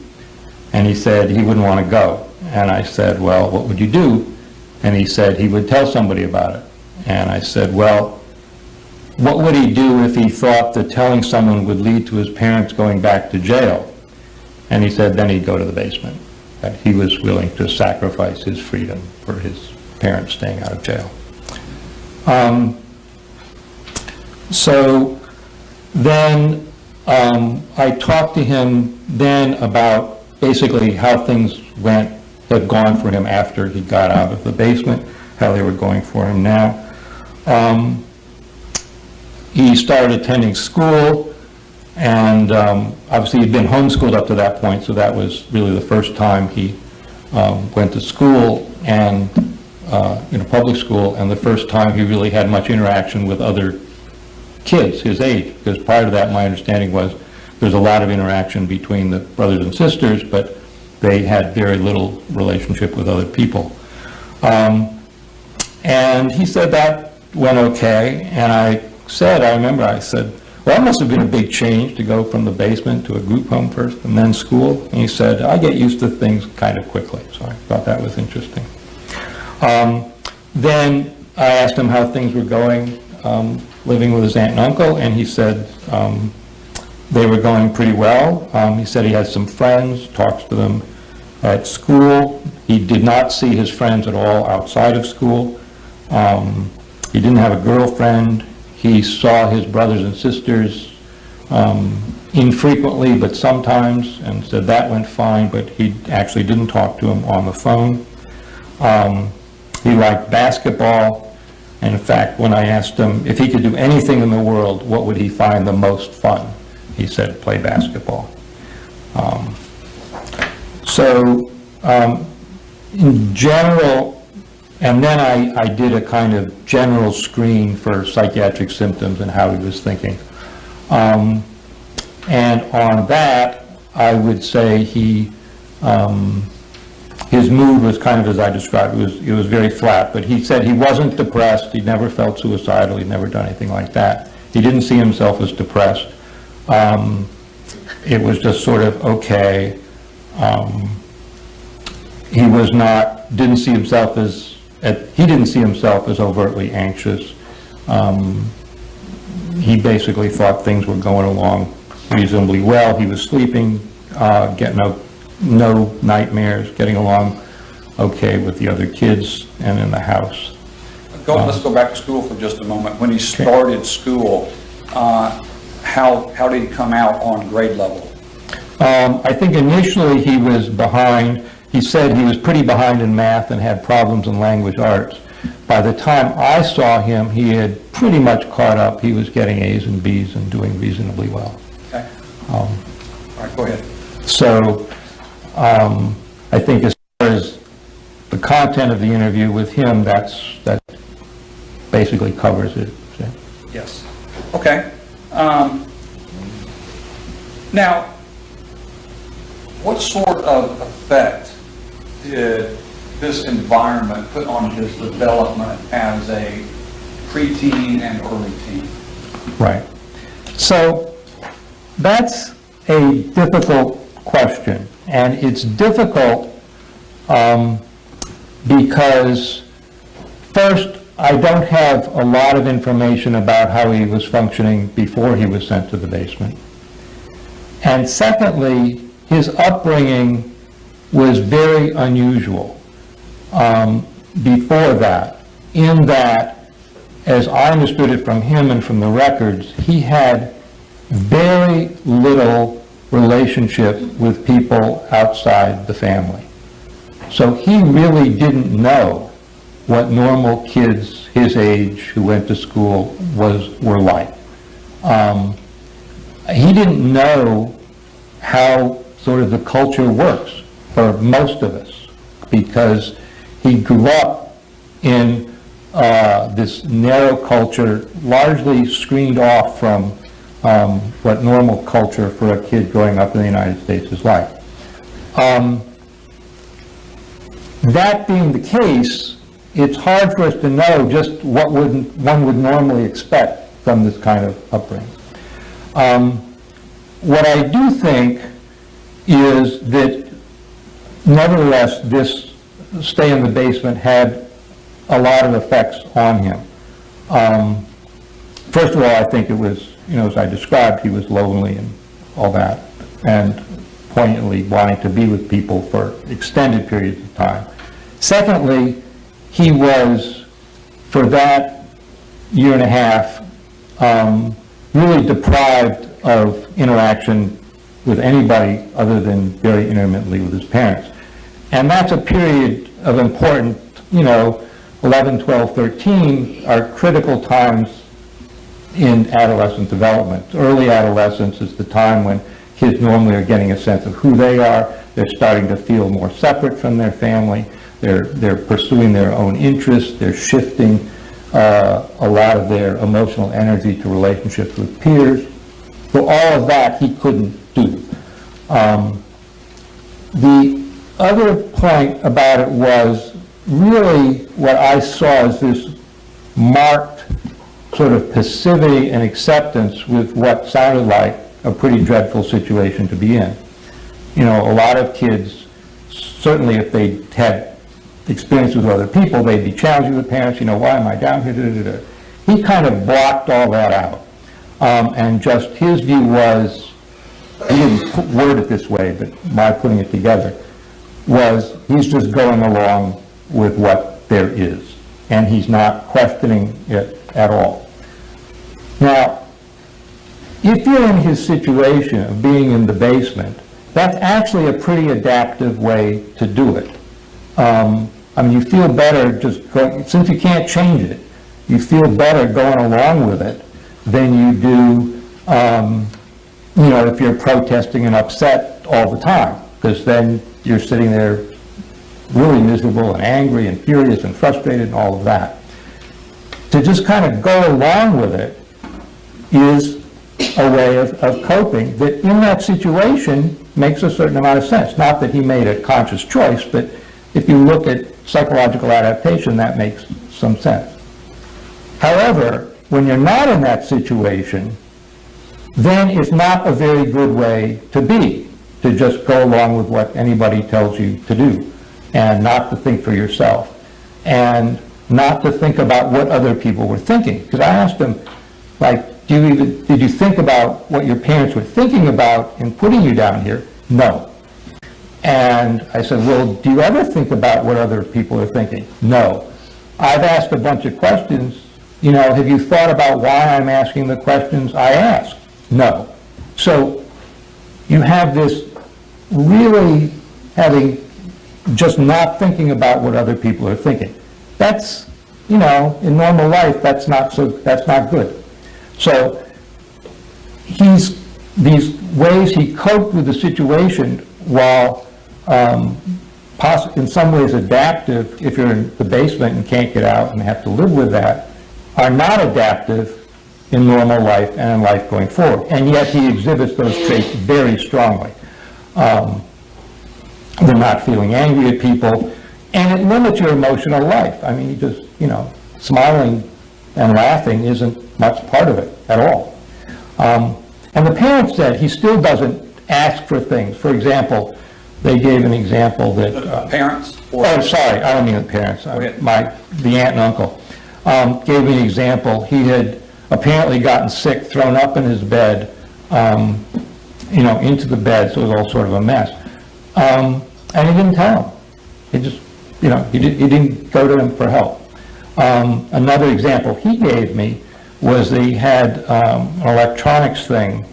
I: And he said he wouldn't want to go. And I said, well, what would you do? And he said he would tell somebody about it. And I said, well, what would he do if he thought that telling someone would lead to his parents going back to jail? And he said then he'd go to the basement, that he was willing to sacrifice his freedom for his parents staying out of jail. So then I talked to him then about basically how things have gone for him after he got out of the basement, how they were going for him now. He started attending school, and obviously he'd been homeschooled up to that point, so that was really the first time he went to school, and in a public school, and the first time he really had much interaction with other kids his age, because prior to that, my understanding was there's a lot of interaction between the brothers and sisters, but they had very little relationship with other people. And he said that went okay, and I remember I said, well, that must have been a big change to go from the basement to a group home first and then school. And he said, I get used to things kind of quickly, so I thought that was interesting. Then I asked him how things were going, living with his aunt and uncle, and he said they were going pretty well. He said he had some friends, talks to them at school. He did not see his friends at all outside of school. He didn't have a girlfriend. He saw his brothers and sisters infrequently, but sometimes, and said that went fine, but he actually didn't talk to him on the phone. He liked basketball, and in fact, when I asked him if he could do anything in the world, what would he find the most fun? He said, play basketball. In general, and then I did a kind of general screen for psychiatric symptoms and how he was thinking. And on that, I would say his mood was kind of as I described. It was very flat, but he said he wasn't depressed. He never felt suicidal. He'd never done anything like that. He didn't see himself as depressed. It was just sort of okay. He didn't see himself as overtly anxious. He basically thought things were going along reasonably well. He was sleeping, getting no nightmares, getting along okay with the other kids and in the house.
A: Let's go back to school for just a moment. When he started school, how did he come out on grade level?
I: I think initially he was behind. He said he was pretty behind in math and had problems in language arts. By the time I saw him, he had pretty much caught up. He was getting A's and B's and doing reasonably well.
A: Okay. All right, go ahead.
I: So I think as far as the content of the interview with him, that basically covers it. So.
A: Yes. Okay. Now, what sort of effect did this environment put on his development as a preteen and early teen?
I: Right. So that's a difficult question, and it's difficult because first, I don't have a lot of information about how he was functioning before he was sent to the basement. And secondly, his upbringing was very unusual before that, in that, as I understood it from him and from the records, he had very little relationship with people outside the family. So he really didn't know what normal kids his age who went to school were like. He didn't know how sort of the culture works for most of us, because he grew up in this narrow culture, largely screened off from what normal culture for a kid growing up in the United States is like. That being the case, it's hard for us to know just what one would normally expect from this kind of upbringing. What I do think is that nevertheless, this stay in the basement had a lot of effects on him. First of all, I think it was, as I described, he was lonely and all that, and poignantly wanting to be with people for extended periods of time. Secondly, he was, for that year and a half, really deprived of interaction with anybody other than very intermittently with his parents. And that's a period of important, 11, 12, 13 are critical times in adolescent development. Early adolescence is the time when kids normally are getting a sense of who they are. They're starting to feel more separate from their family. They're pursuing their own interests. They're shifting a lot of their emotional energy to relationships with peers. So all of that he couldn't do. The other point about it was really what I saw as this marked sort of passivity and acceptance with what sounded like a pretty dreadful situation to be in. A lot of kids, certainly if they had experience with other people, they'd be challenging the parents, why am I down here? He kind of blocked all that out. And just his view was, he didn't word it this way, but my putting it together, was he's just going along with what there is. And he's not questioning it at all. Now, if you're in his situation of being in the basement, that's actually a pretty adaptive way to do it. You feel better just going, since you can't change it, you feel better going along with it than you do, if you're protesting and upset all the time, because then you're sitting there really miserable and angry and furious and frustrated and all of that. To just kind of go along with it is a way of coping that in that situation makes a certain amount of sense. Not that he made a conscious choice, but if you look at psychological adaptation, that makes some sense. However, when you're not in that situation, then it's not a very good way to be, to just go along with what anybody tells you to do, and not to think for yourself, and not to think about what other people were thinking. Because I asked him, did you think about what your parents were thinking about in putting you down here? No. And I said, well, do you ever think about what other people are thinking? No. I've asked a bunch of questions. Have you thought about why I'm asking the questions I ask? No. So you have this really having, just not thinking about what other people are thinking. That's, in normal life, that's not good. So these ways he coped with the situation, while in some ways adaptive if you're in the basement and can't get out and have to live with that, are not adaptive in normal life and in life going forward. And yet he exhibits those traits very strongly. They're not feeling angry at people, and it limits your emotional life. You just, smiling and laughing isn't much part of it at all. And the parents said he still doesn't ask for things. For example, they gave an example that...
A: The parents?
I: Oh, sorry, I don't mean the parents.
A: Go ahead.
I: The aunt and uncle gave me an example. He had apparently gotten sick, thrown up in his bed, into the bed, so it was all sort of a mess. And he didn't tell him. He just, he didn't go to him for help. Another example he gave me was they had an electronics thing.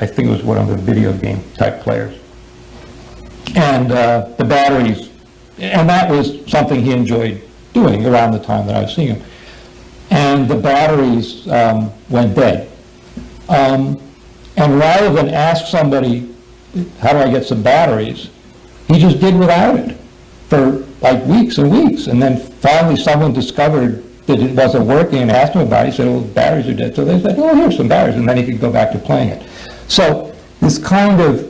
I: I think it was one of the video game type players. And the batteries, and that was something he enjoyed doing around the time that I was seeing him. And the batteries went dead. And rather than ask somebody, how do I get some batteries, he just did without it for weeks and weeks. And then finally someone discovered that it wasn't working and asked him about it. He said, well, the batteries are dead. So they said, oh, here's some batteries. And then he could go back to playing it. So this kind of,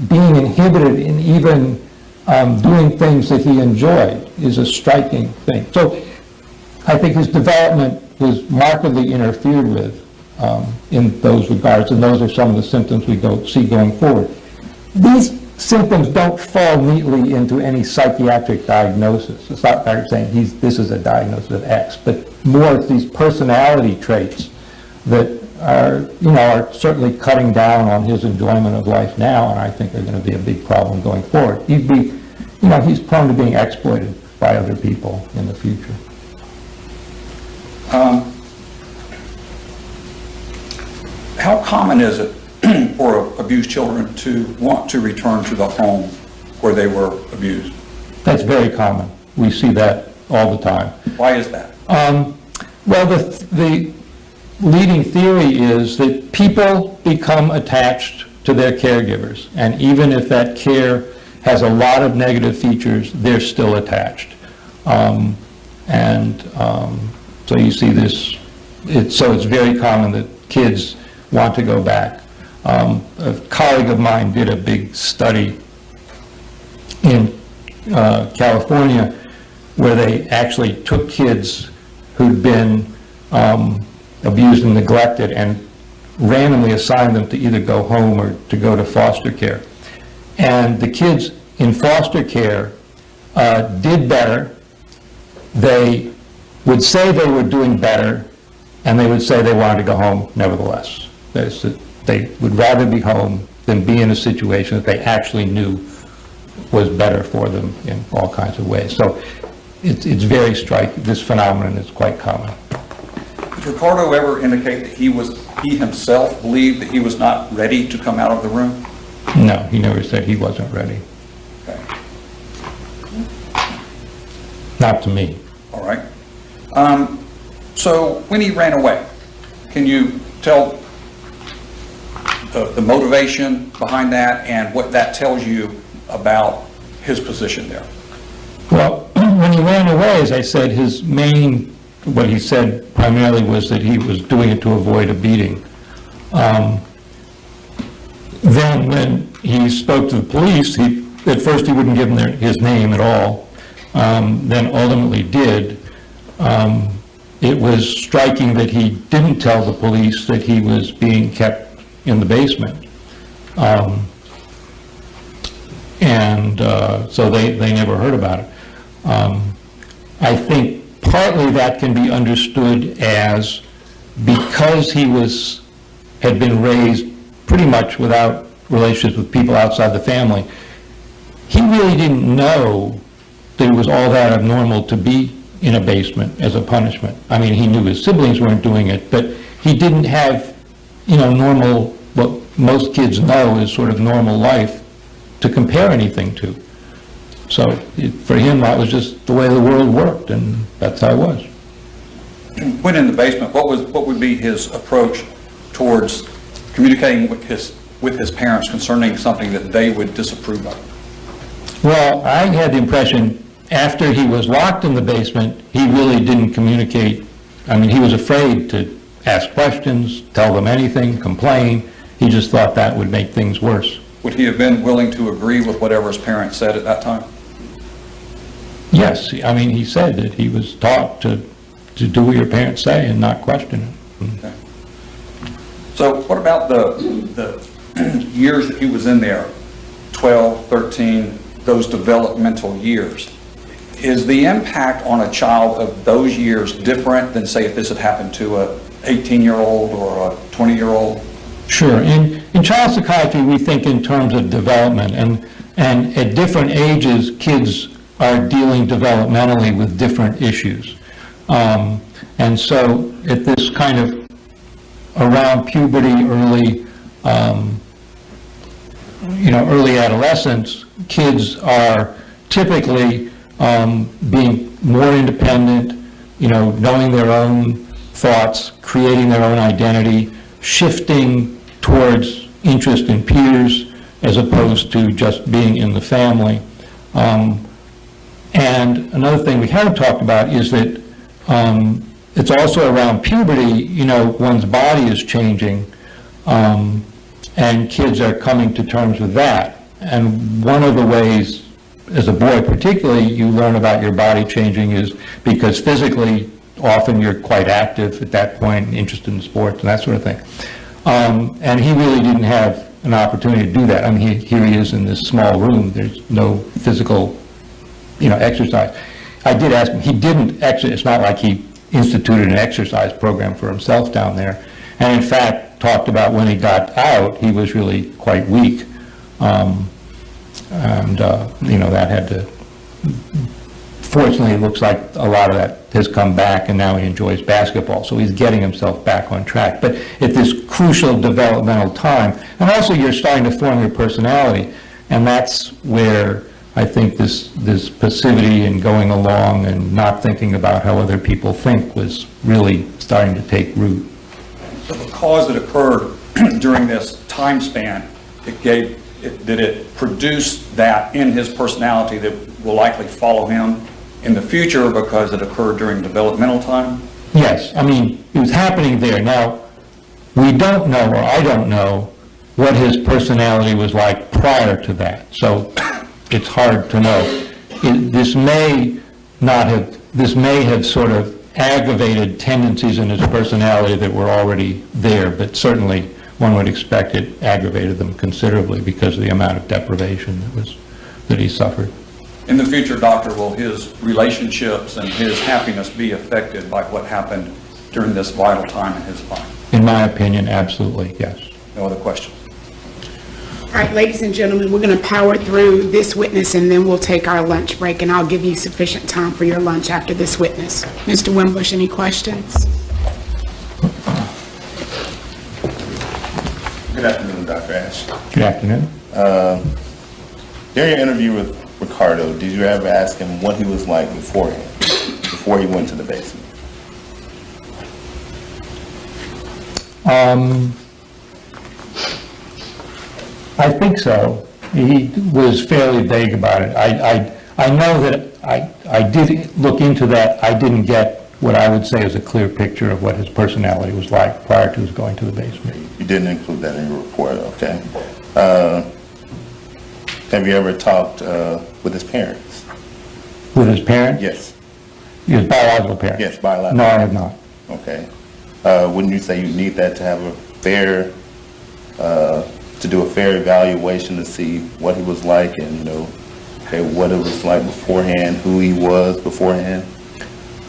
I: being inhibited in even doing things that he enjoyed is a striking thing. So I think his development was markedly interfered with in those regards, and those are some of the symptoms we see going forward. These symptoms don't fall neatly into any psychiatric diagnosis. It's not like saying this is a diagnosis of X, but more it's these personality traits that are certainly cutting down on his enjoyment of life now, and I think are going to be a big problem going forward. He's prone to being exploited by other people in the future.
A: How common is it for abused children to want to return to the home where they were abused?
I: That's very common. We see that all the time.
A: Why is that?
I: Well, the leading theory is that people become attached to their caregivers, and even if that care has a lot of negative features, they're still attached. So you see this, so it's very common that kids want to go back. A colleague of mine did a big study in California where they actually took kids who'd been abused and neglected and randomly assigned them to either go home or to go to foster care. And the kids in foster care did better. They would say they were doing better, and they would say they wanted to go home nevertheless. They would rather be home than be in a situation that they actually knew was better for them in all kinds of ways. So it's very striking. This phenomenon is quite common.
A: Did Ricardo ever indicate that he himself believed that he was not ready to come out of the room?
I: No, he never said he wasn't ready.
A: Okay.
I: Not to me.
A: All right. So when he ran away, can you tell the motivation behind that and what that tells you about his position there?
I: Well, when he ran away, as I said, what he said primarily was that he was doing it to avoid a beating. Then when he spoke to the police, at first he wouldn't give them his name at all, then ultimately did. It was striking that he didn't tell the police that he was being kept in the basement. So they never heard about it. I think partly that can be understood as because he had been raised pretty much without relationships with people outside the family, he really didn't know that it was all that abnormal to be in a basement as a punishment. I mean, he knew his siblings weren't doing it, but he didn't have, normal, what most kids know is sort of normal life to compare anything to. So for him, that was just the way the world worked, and that's how it was.
A: When in the basement, what would be his approach towards communicating with his parents concerning something that they would disapprove of?
I: Well, I had the impression after he was locked in the basement, he really didn't communicate. I mean, he was afraid to ask questions, tell them anything, complain. He just thought that would make things worse.
A: Would he have been willing to agree with whatever his parents said at that time?
I: Yes, I mean, he said that he was taught to do what your parents say and not question it.
A: Okay. So what about the years that he was in there, 12, 13, those developmental years? Is the impact on a child of those years different than, say, if this had happened to a 18-year-old or a 20-year-old?
I: Sure. In child psychiatry, we think in terms of development, and at different ages, kids are dealing developmentally with different issues. And so at this kind of around puberty, early adolescence, kids are typically being more independent, knowing their own thoughts, creating their own identity, shifting towards interest in peers as opposed to just being in the family. And another thing we haven't talked about is that it's also around puberty, one's body is changing, and kids are coming to terms with that. And one of the ways as a boy particularly, you learn about your body changing is because physically, often you're quite active at that point, interested in sports and that sort of thing. And he really didn't have an opportunity to do that. I mean, here he is in this small room, there's no physical, exercise. I did ask him, he didn't actually, it's not like he instituted an exercise program for himself down there. And in fact, talked about when he got out, he was really quite weak. That had to, fortunately, it looks like a lot of that has come back, and now he enjoys basketball, so he's getting himself back on track. But at this crucial developmental time, and also you're starting to form your personality, and that's where I think this passivity and going along and not thinking about how other people think was really starting to take root.
A: So because it occurred during this time span, did it produce that in his personality that will likely follow him in the future because it occurred during developmental time?
I: Yes, I mean, it was happening there. Now, we don't know, or I don't know, what his personality was like prior to that, so it's hard to know. This may have sort of aggravated tendencies in his personality that were already there, but certainly one would expect it aggravated them considerably because of the amount of deprivation that he suffered.
A: In the future, doctor, will his relationships and his happiness be affected by what happened during this vital time in his life?
I: In my opinion, absolutely, yes.
A: No other questions?
C: All right, ladies and gentlemen, we're going to power through this witness, and then we'll take our lunch break, and I'll give you sufficient time for your lunch after this witness. Mr. Wimbush, any questions?
D: Good afternoon, Dr. Ash.
I: Good afternoon.
D: During your interview with Ricardo, did you ever ask him what he was like beforehand, before he went to the basement?
I: I think so. He was fairly vague about it. I know that I did look into that. I didn't get what I would say is a clear picture of what his personality was like prior to his going to the basement.
D: You didn't include that in your report, okay. Have you ever talked with his parents?
I: With his parents?
D: Yes.
I: His biological parents?
D: Yes, biological.
I: No, I have not.
D: Okay. Wouldn't you say you need that to have a fair, to do a fair evaluation to see what he was like and, what it was like beforehand, who he was beforehand?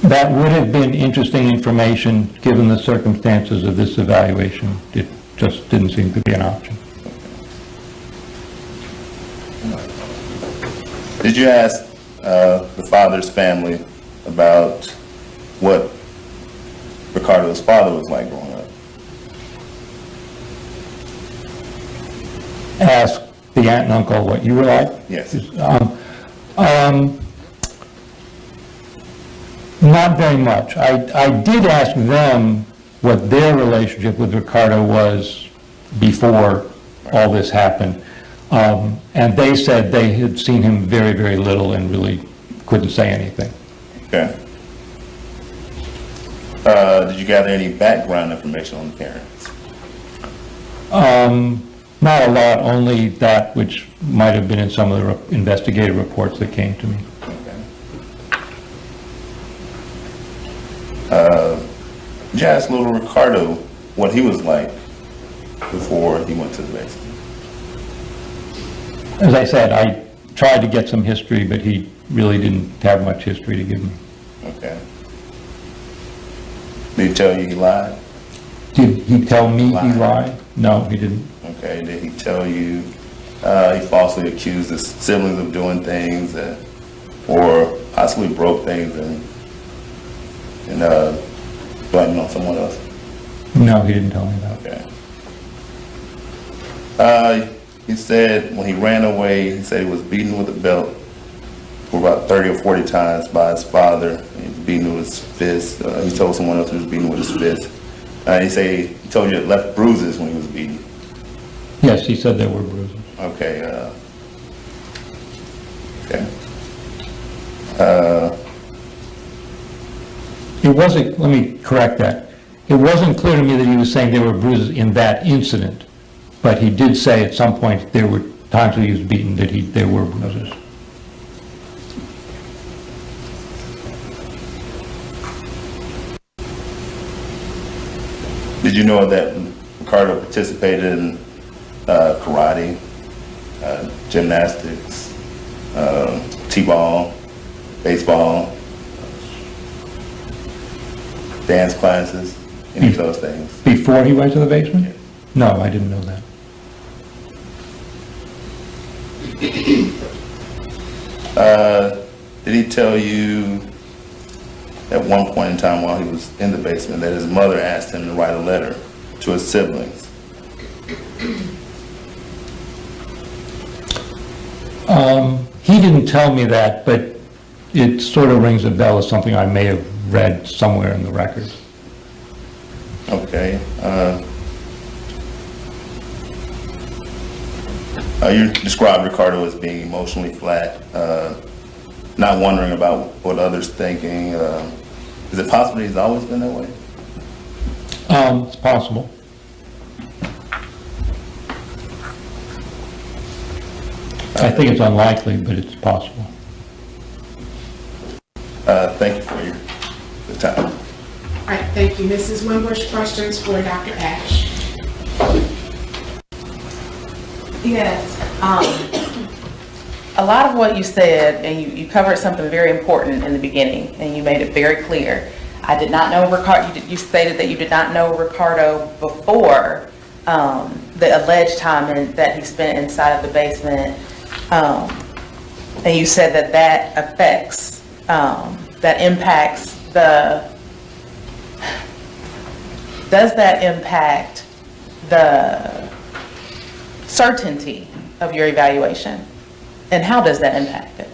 I: That would have been interesting information, given the circumstances of this evaluation. It just didn't seem to be an option.
D: Did you ask the father's family about what Ricardo's father was like growing up?
I: Ask the aunt and uncle what you were like?
D: Yes.
I: Not very much. I did ask them what their relationship with Ricardo was before all this happened. And they said they had seen him very, very little and really couldn't say anything.
D: Okay. Did you gather any background information on the parents?
I: Not a lot, only that which might have been in some of the investigative reports that came to me.
D: Did you ask little Ricardo what he was like before he went to the basement?
I: As I said, I tried to get some history, but he really didn't have much history to give me.
D: Okay. Did he tell you he lied?
I: Did he tell me he lied? No, he didn't.
D: Okay. Did he tell you he falsely accused his siblings of doing things or possibly broke things and blaming on someone else?
I: No, he didn't tell me that.
D: Okay. He said when he ran away, he said he was beaten with a belt for about 30 or 40 times by his father. He was beaten with his fist. He told someone else he was beaten with his fist. He told you it left bruises when he was beaten.
I: Yes, he said there were bruises.
D: Okay.
I: It wasn't, let me correct that. It wasn't clear to me that he was saying there were bruises in that incident, but he did say at some point there were times when he was beaten that there were bruises.
D: Did you know that Ricardo participated in karate, gymnastics, t-ball, baseball, dance classes, any of those things?
I: Before he went to the basement? No, I didn't know that.
D: Did he tell you at one point in time while he was in the basement that his mother asked him to write a letter to his siblings?
I: He didn't tell me that, but it sort of rings a bell as something I may have read somewhere in the records.
D: Okay. You described Ricardo as being emotionally flat, not wondering about what others thinking. Is it possible he's always been that way?
I: It's possible. I think it's unlikely, but it's possible.
D: Thank you for the time.
C: All right, thank you. Mrs. Wimbush, questions for Dr. Ash?
E: Yes. A lot of what you said, and you covered something very important in the beginning, and you made it very clear. I did not know Ricardo, you stated that you did not know Ricardo before the alleged time that he spent inside of the basement. And you said that that affects, that impacts does that impact the certainty of your evaluation? And how does that impact it?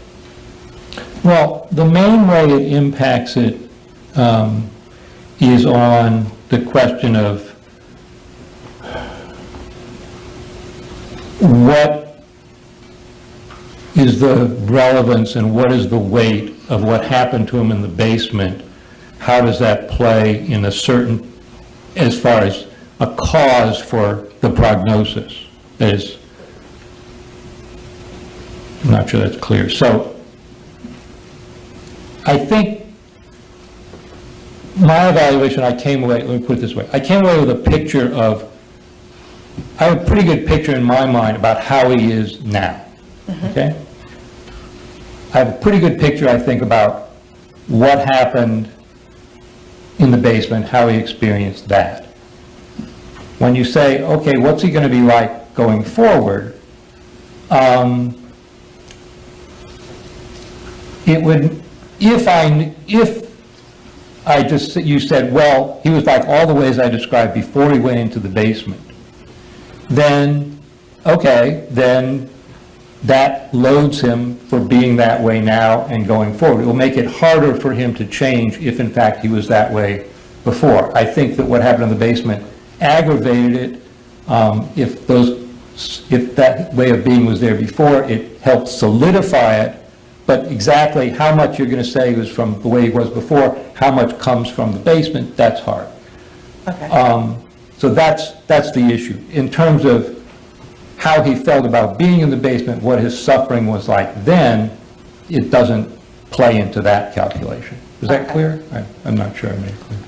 I: Well, the main way it impacts it is on the question of what is the relevance and what is the weight of what happened to him in the basement. How does that play in a certain, as far as a cause for the prognosis? That is, I'm not sure that's clear. So I think my evaluation, I came away, let me put it this way, I came away with a picture of, I have a pretty good picture in my mind about how he is now, okay? I have a pretty good picture, I think, about what happened in the basement, how he experienced that. When you say, okay, what's he going to be like going forward? It would, if I just, you said, well, he was like all the ways I described before he went into the basement, then, okay, then that loads him for being that way now and going forward. It will make it harder for him to change if in fact he was that way before. I think that what happened in the basement aggravated it. If that way of being was there before, it helped solidify it. But exactly how much you're going to say was from the way he was before, how much comes from the basement, that's hard.
E: Okay.
I: So that's the issue. In terms of how he felt about being in the basement, what his suffering was like then, it doesn't play into that calculation. Is that
E: Okay.
I: clear? I'm not sure I made it clear.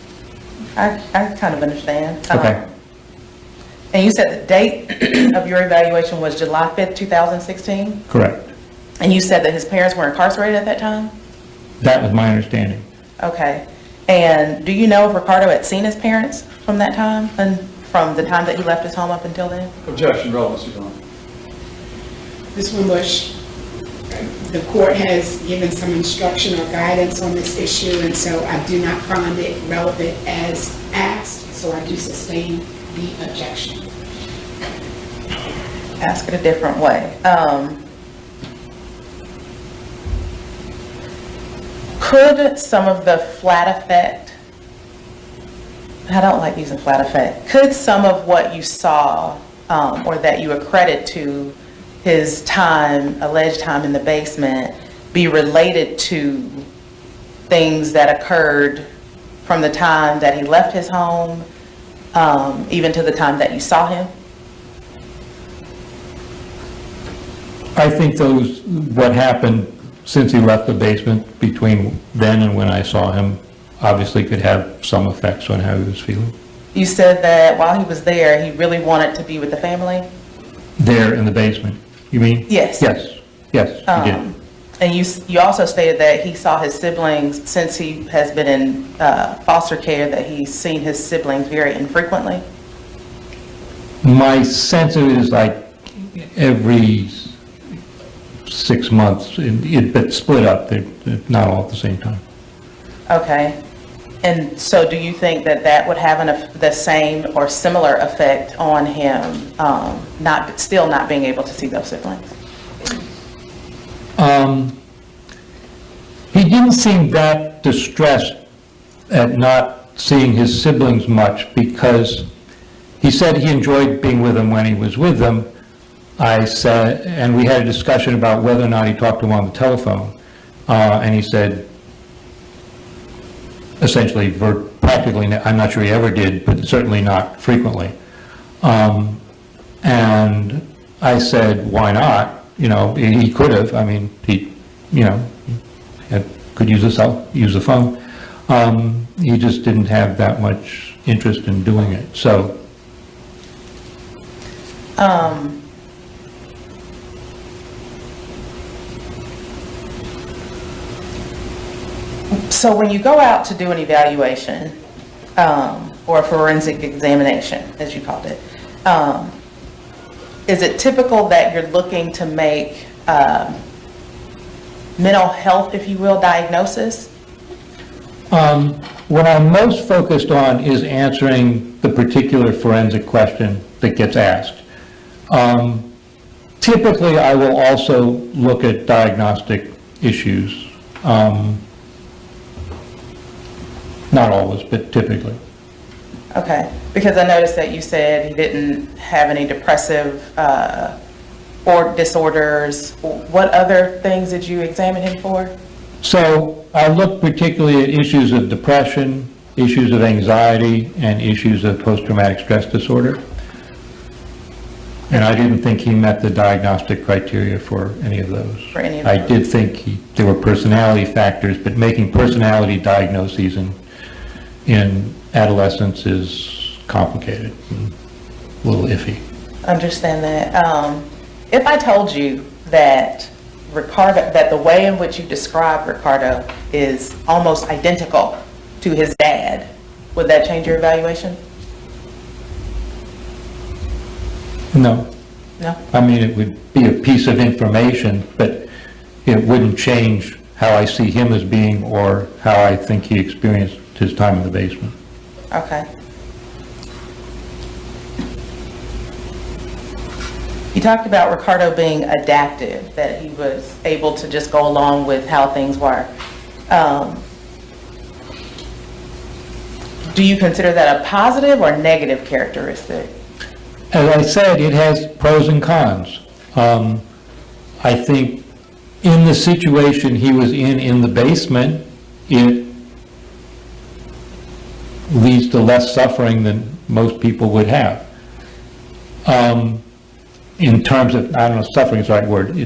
E: I kind of understand.
I: Okay.
E: And you said the date of your evaluation was July 5th, 2016?
I: Correct.
E: And you said that his parents were incarcerated at that time?
I: That was my understanding.
E: Okay. And do you know if Ricardo had seen his parents from that time, and from the time that he left his home up until then?
A: Objection, relevancy, Your Honor.
C: Ms. Wimbush, the court has given some instruction or guidance on this issue, and so I do not find it relevant as asked, so I do sustain the objection.
E: Ask it a different way. Could some of the flat effect, I don't like using flat effect, could some of what you saw or that you accredit to his time, alleged time in the basement, be related to things that occurred from the time that he left his home, even to the time that you saw him?
I: I think what happened since he left the basement between then and when I saw him, obviously could have some effects on how he was feeling.
E: You said that while he was there, he really wanted to be with the family?
I: There in the basement, you mean?
E: Yes.
I: Yes, he did.
E: And you also stated that he saw his siblings, since he has been in foster care, that he's seen his siblings very infrequently?
I: My sense of it is like every 6 months, but split up, they're not all at the same time.
E: Okay. And so do you think that that would have the same or similar effect on him, still not being able to see those siblings?
I: He didn't seem that distressed at not seeing his siblings much, because he said he enjoyed being with them when he was with them. I said, and we had a discussion about whether or not he talked to them on the telephone, and he said, essentially, practically, I'm not sure he ever did, but certainly not frequently. And I said, why not? You know, he could have. I mean, he, you know, could use the phone. He just didn't have that much interest in doing it. So.
E: So when you go out to do an evaluation, or a forensic examination, as you called it, is it typical that you're looking to make mental health, if you will, diagnosis?
I: What I'm most focused on is answering the particular forensic question that gets asked. Typically, I will also look at diagnostic issues. Not always, but typically.
E: Okay, because I noticed that you said he didn't have any depressive or disorders. What other things did you examine him for?
I: So I looked particularly at issues of depression, issues of anxiety, and issues of post-traumatic stress disorder. And I didn't think he met the diagnostic criteria for any of those.
E: For any of
I: I
E: those.
I: did think there were personality factors, but making personality diagnoses in adolescence is complicated and a little iffy.
E: Understand that. If I told you that that the way in which you describe Ricardo is almost identical to his dad, would that change your evaluation?
I: No.
E: No?
I: I mean, it would be a piece of information, but it wouldn't change how I see him as being or how I think he experienced his time in the basement.
E: Okay. You talked about Ricardo being adaptive, that he was able to just go along with how things were. Do you consider that a positive or negative characteristic?
I: As I said, it has pros and cons. I think in the situation he was in the basement, it leads to less suffering than most people would have. In terms of, I don't know, suffering is the right word,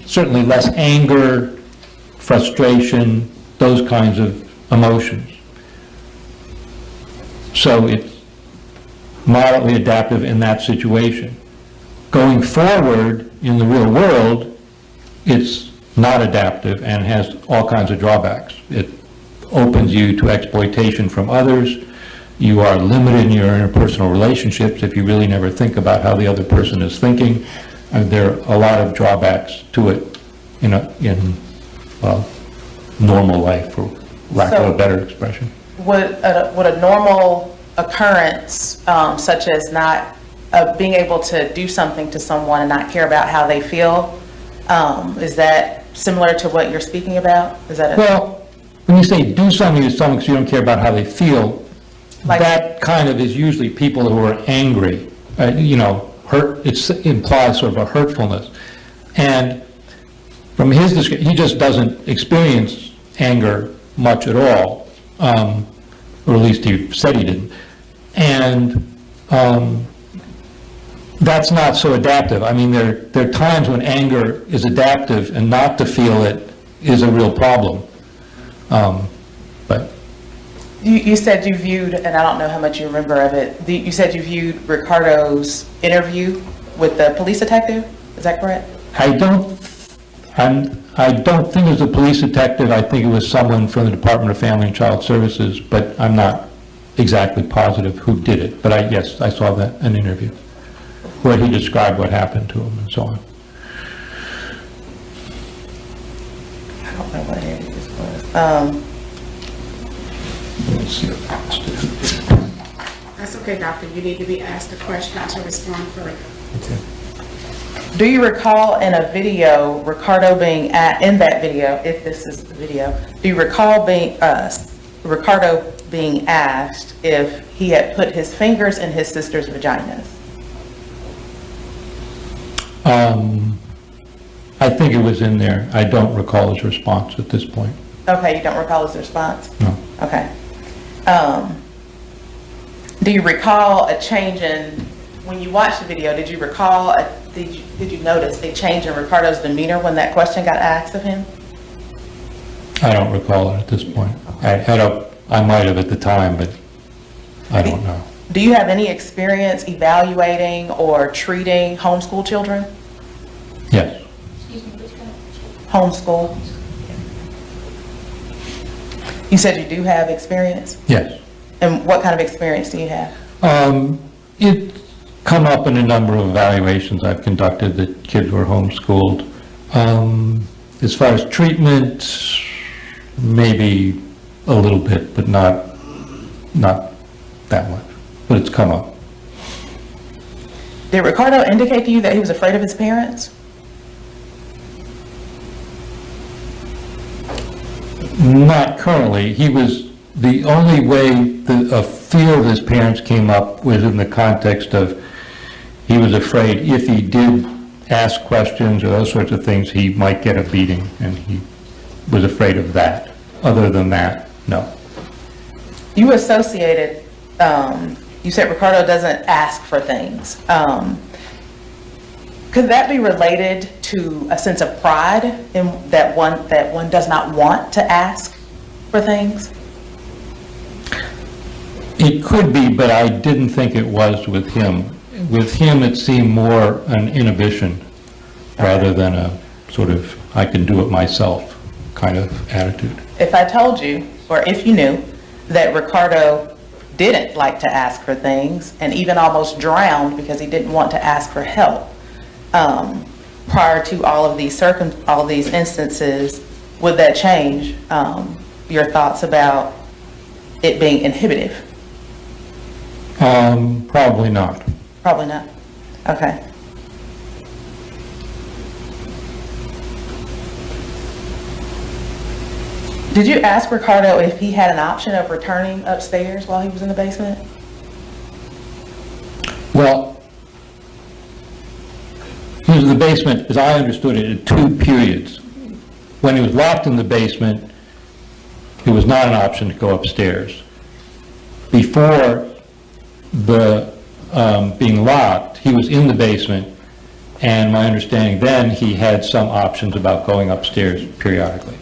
I: certainly less anger, frustration, those kinds of emotions. So it's moderately adaptive in that situation. Going forward in the real world, it's not adaptive and has all kinds of drawbacks. It opens you to exploitation from others. You are limited in your interpersonal relationships if you really never think about how the other person is thinking. And there are a lot of drawbacks to it in normal life, for lack of a better expression.
E: Would a normal occurrence, such as not being able to do something to someone and not care about how they feel, is that similar to what you're speaking about? Is that
I: Well, when you say do something to someone because you don't care about how they feel,
E: Like-
I: that kind of is usually people who are angry, hurt, it implies sort of a hurtfulness. And from his description, he just doesn't experience anger much at all, or at least he said he didn't. And that's not so adaptive. I mean, there are times when anger is adaptive, and not to feel it is a real problem. But
E: You said you viewed, and I don't know how much you remember of it, you said you viewed Ricardo's interview with the police detective, is that correct?
I: I don't think it was a police detective. I think it was someone from the Department of Family and Child Services, but I'm not exactly positive who did it. But yes, I saw that, an interview, where he described what happened to him and so on.
E: I don't know what interview this was.
I: Let's see if I missed it.
C: That's okay, doctor, you need to be asked a question to respond further.
I: Okay.
E: Do you recall in a video, Ricardo being in that video, if this is the video, do you recall Ricardo being asked if he had put his fingers in his sister's vaginas?
I: I think it was in there. I don't recall his response at this point.
E: Okay, you don't recall his response?
I: No.
E: Okay. Do you recall a change in, when you watched the video, did you recall, did you notice a change in Ricardo's demeanor when that question got asked of him?
I: I don't recall it at this point. I might have at the time, but I don't know.
E: Do you have any experience evaluating or treating homeschool children?
I: Yes.
E: Homeschool? You said you do have experience?
I: Yes.
E: And what kind of experience do you have?
I: It's come up in a number of evaluations I've conducted that kids were homeschooled. As far as treatment, maybe a little bit, but not that much. But it's come up.
E: Did Ricardo indicate to you that he was afraid of his parents?
I: Not currently. He was, the only way a fear of his parents came up was in the context of he was afraid if he did ask questions or those sorts of things, he might get a beating, and he was afraid of that. Other than that, no.
E: You associated, you said Ricardo doesn't ask for things. Could that be related to a sense of pride in that one does not want to ask for things?
I: It could be, but I didn't think it was with him. With him, it seemed more an inhibition rather than a sort of, I can do it myself kind of attitude.
E: If I told you, or if you knew, that Ricardo didn't like to ask for things and even almost drowned because he didn't want to ask for help, prior to all of these instances, would that change your thoughts about it being inhibitive?
I: Probably not.
E: Probably not. Okay. Did you ask Ricardo if he had an option of returning upstairs while he was in the basement?
I: Well, he was in the basement, as I understood it, in 2 periods. When he was locked in the basement, it was not an option to go upstairs. Before the being locked, he was in the basement, and my understanding then, he had some options about going upstairs periodically.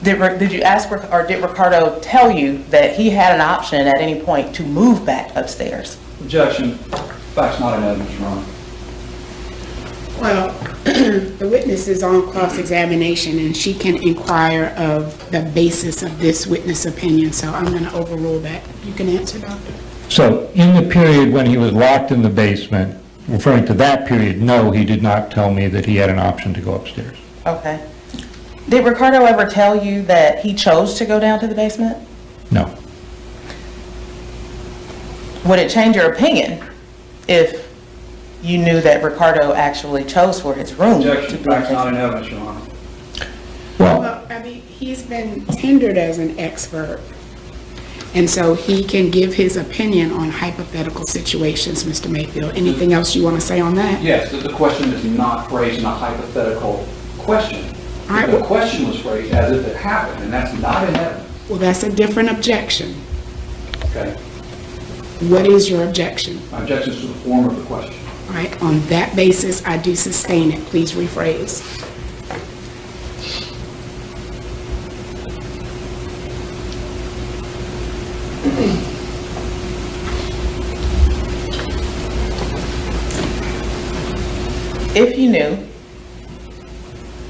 E: Did you ask, or did Ricardo tell you that he had an option at any point to move back upstairs?
A: Objection. Facts not in evidence, Your Honor.
C: Well, the witness is on cross-examination, and she can inquire of the basis of this witness opinion, so I'm going to overrule that. You can answer, Doctor.
I: So, in the period when he was locked in the basement, referring to that period, no, he did not tell me that he had an option to go upstairs.
E: Okay. Did Ricardo ever tell you that he chose to go down to the basement?
I: No.
E: Would it change your opinion if you knew that Ricardo actually chose for his room?
A: Objection. Facts not in evidence, Your Honor.
C: Well, I mean, he's been tendered as an expert, and so he can give his opinion on hypothetical situations, Mr. Mayfield. Anything else you want to say on that?
A: Yes, the question is not phrased in a hypothetical question.
C: All right,
A: The
C: well-
A: question was phrased as if it happened, and that's not in evidence.
C: Well, that's a different objection.
A: Okay?
C: What is your objection?
A: My objection is to the form of the question.
C: All right, on that basis, I do sustain it. Please rephrase.
E: If you knew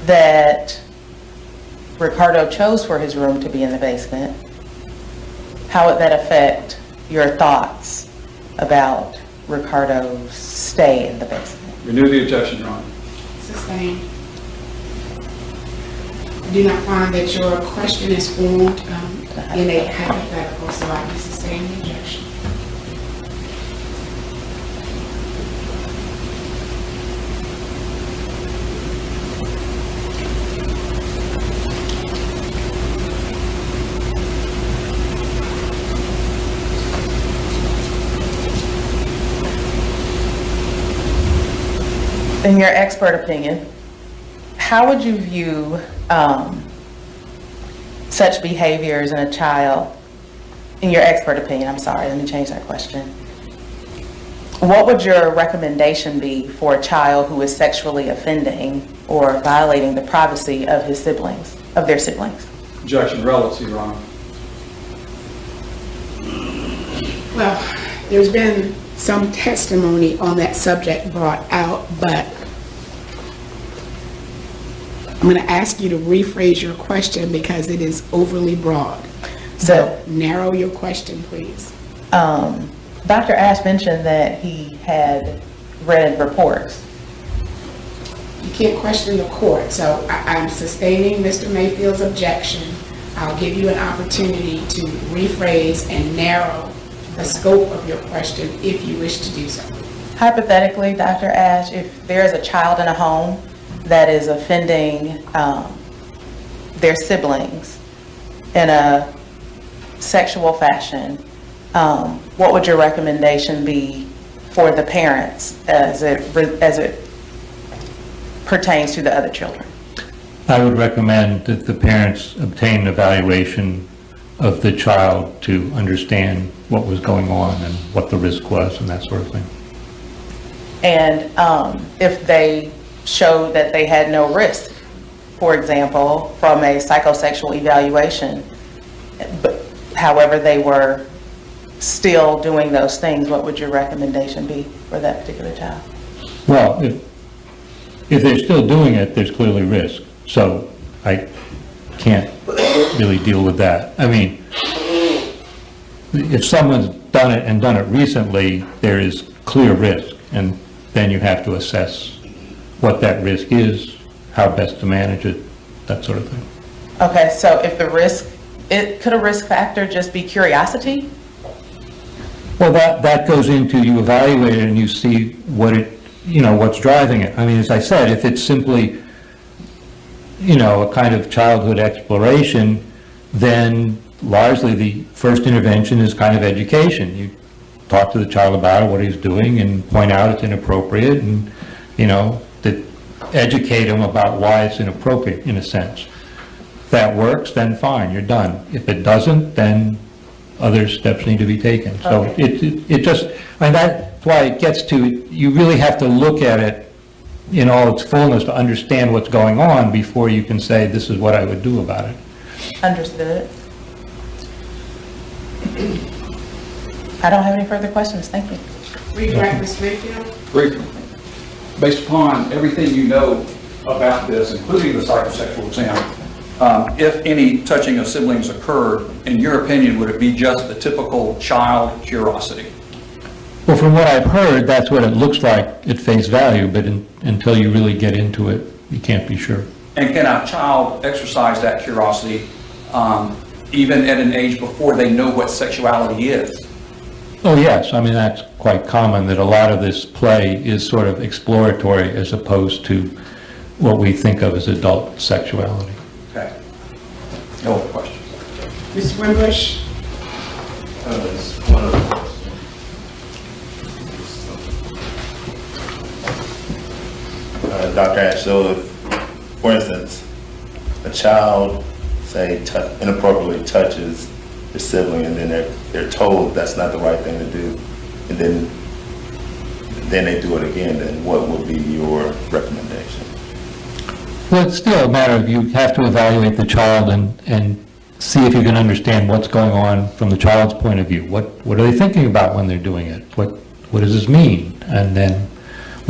E: that Ricardo chose for his room to be in the basement, how would that affect your thoughts about Ricardo's stay in the basement?
A: Renew the objection, Your Honor.
C: Sustained. I do not find that your question is formed in a hypothetical, so I can sustain the objection.
E: In your expert opinion, how would you view such behaviors in a child? In your expert opinion, I'm sorry, let me change that question. What would your recommendation be for a child who is sexually offending or violating the privacy of his siblings, of their siblings?
A: Objection, relevancy, Your Honor.
C: Well, there's been some testimony on that subject brought out, but I'm going to ask you to rephrase your question because it is overly broad. So narrow your question, please.
E: Dr. Ash mentioned that he had read reports.
C: You can't question the court, so I'm sustaining Mr. Mayfield's objection. I'll give you an opportunity to rephrase and narrow the scope of your question if you wish to do so.
E: Hypothetically, Dr. Ash, if there is a child in a home that is offending their siblings in a sexual fashion, what would your recommendation be for the parents as it pertains to the other children?
I: I would recommend that the parents obtain an evaluation of the child to understand what was going on and what the risk was and that sort of thing.
E: And if they showed that they had no risk, for example, from a psychosexual evaluation, but however they were still doing those things, what would your recommendation be for that particular child?
I: Well, if they're still doing it, there's clearly risk. So I can't really deal with that. I mean, if someone's done it and done it recently, there is clear risk, and then you have to assess what that risk is, how best to manage it, that sort of thing.
E: Okay, so if the risk, could a risk factor just be curiosity?
I: Well, that goes into, you evaluate it and you see what it, what's driving it. I mean, as I said, if it's simply, a kind of childhood exploration, then largely the first intervention is kind of education. You talk to the child about what he's doing and point out it's inappropriate and, to educate him about why it's inappropriate in a sense. If that works, then fine, you're done. If it doesn't, then other steps need to be taken. So it just, that's why it gets to, you really have to look at it in all its fullness to understand what's going on before you can say, this is what I would do about it.
E: Understood. I don't have any further questions, thank you.
C: Redirect, Ms. Mayfield.
A: Briefly, based upon everything you know about this, including the psychosexual exam, if any touching of siblings occurred, in your opinion, would it be just the typical child curiosity?
I: Well, from what I've heard, that's what it looks like at face value, but until you really get into it, you can't be sure.
A: And can a child exercise that curiosity even at an age before they know what sexuality is?
I: Oh, yes. I mean, that's quite common that a lot of this play is sort of exploratory as opposed to what we think of as adult sexuality.
A: Okay. No other questions?
C: Ms. Wimbush.
D: One other question. Dr. Ash, so if, for instance, a child, say, inappropriately touches their sibling and then they're told that's not the right thing to do, and then they do it again, then what would be your recommendation?
I: Well, it's still a matter of you have to evaluate the child and see if you can understand what's going on from the child's point of view. What are they thinking about when they're doing it? What does this mean? And then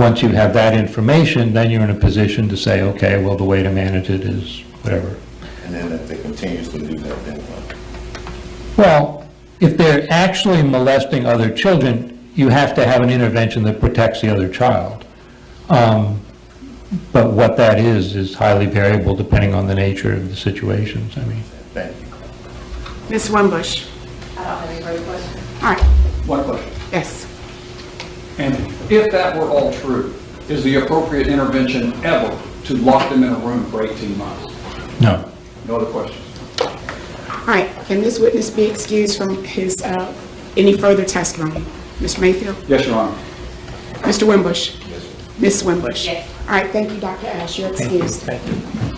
I: once you have that information, then you're in a position to say, okay, well, the way to manage it is whatever.
D: And then if they continuously do that, then what?
I: Well, if they're actually molesting other children, you have to have an intervention that protects the other child. But what that is highly variable depending on the nature of the situations, I mean.
D: Thank you.
C: Ms. Wimbush?
F: I don't have any further questions.
C: All right,
A: One question.
C: yes.
A: And if that were all true, is the appropriate intervention ever to lock them in a room for 18 months?
I: No.
A: No other questions?
C: All right, can this witness be excused from his, any further testimony? Mr. Mayfield?
A: Yes, Your Honor.
C: Mr. Wimbush?
D: Yes, sir.
C: Ms. Wimbush?
F: Yes.
C: All right, thank you, Dr. Ash, you're excused.
I: Thank you.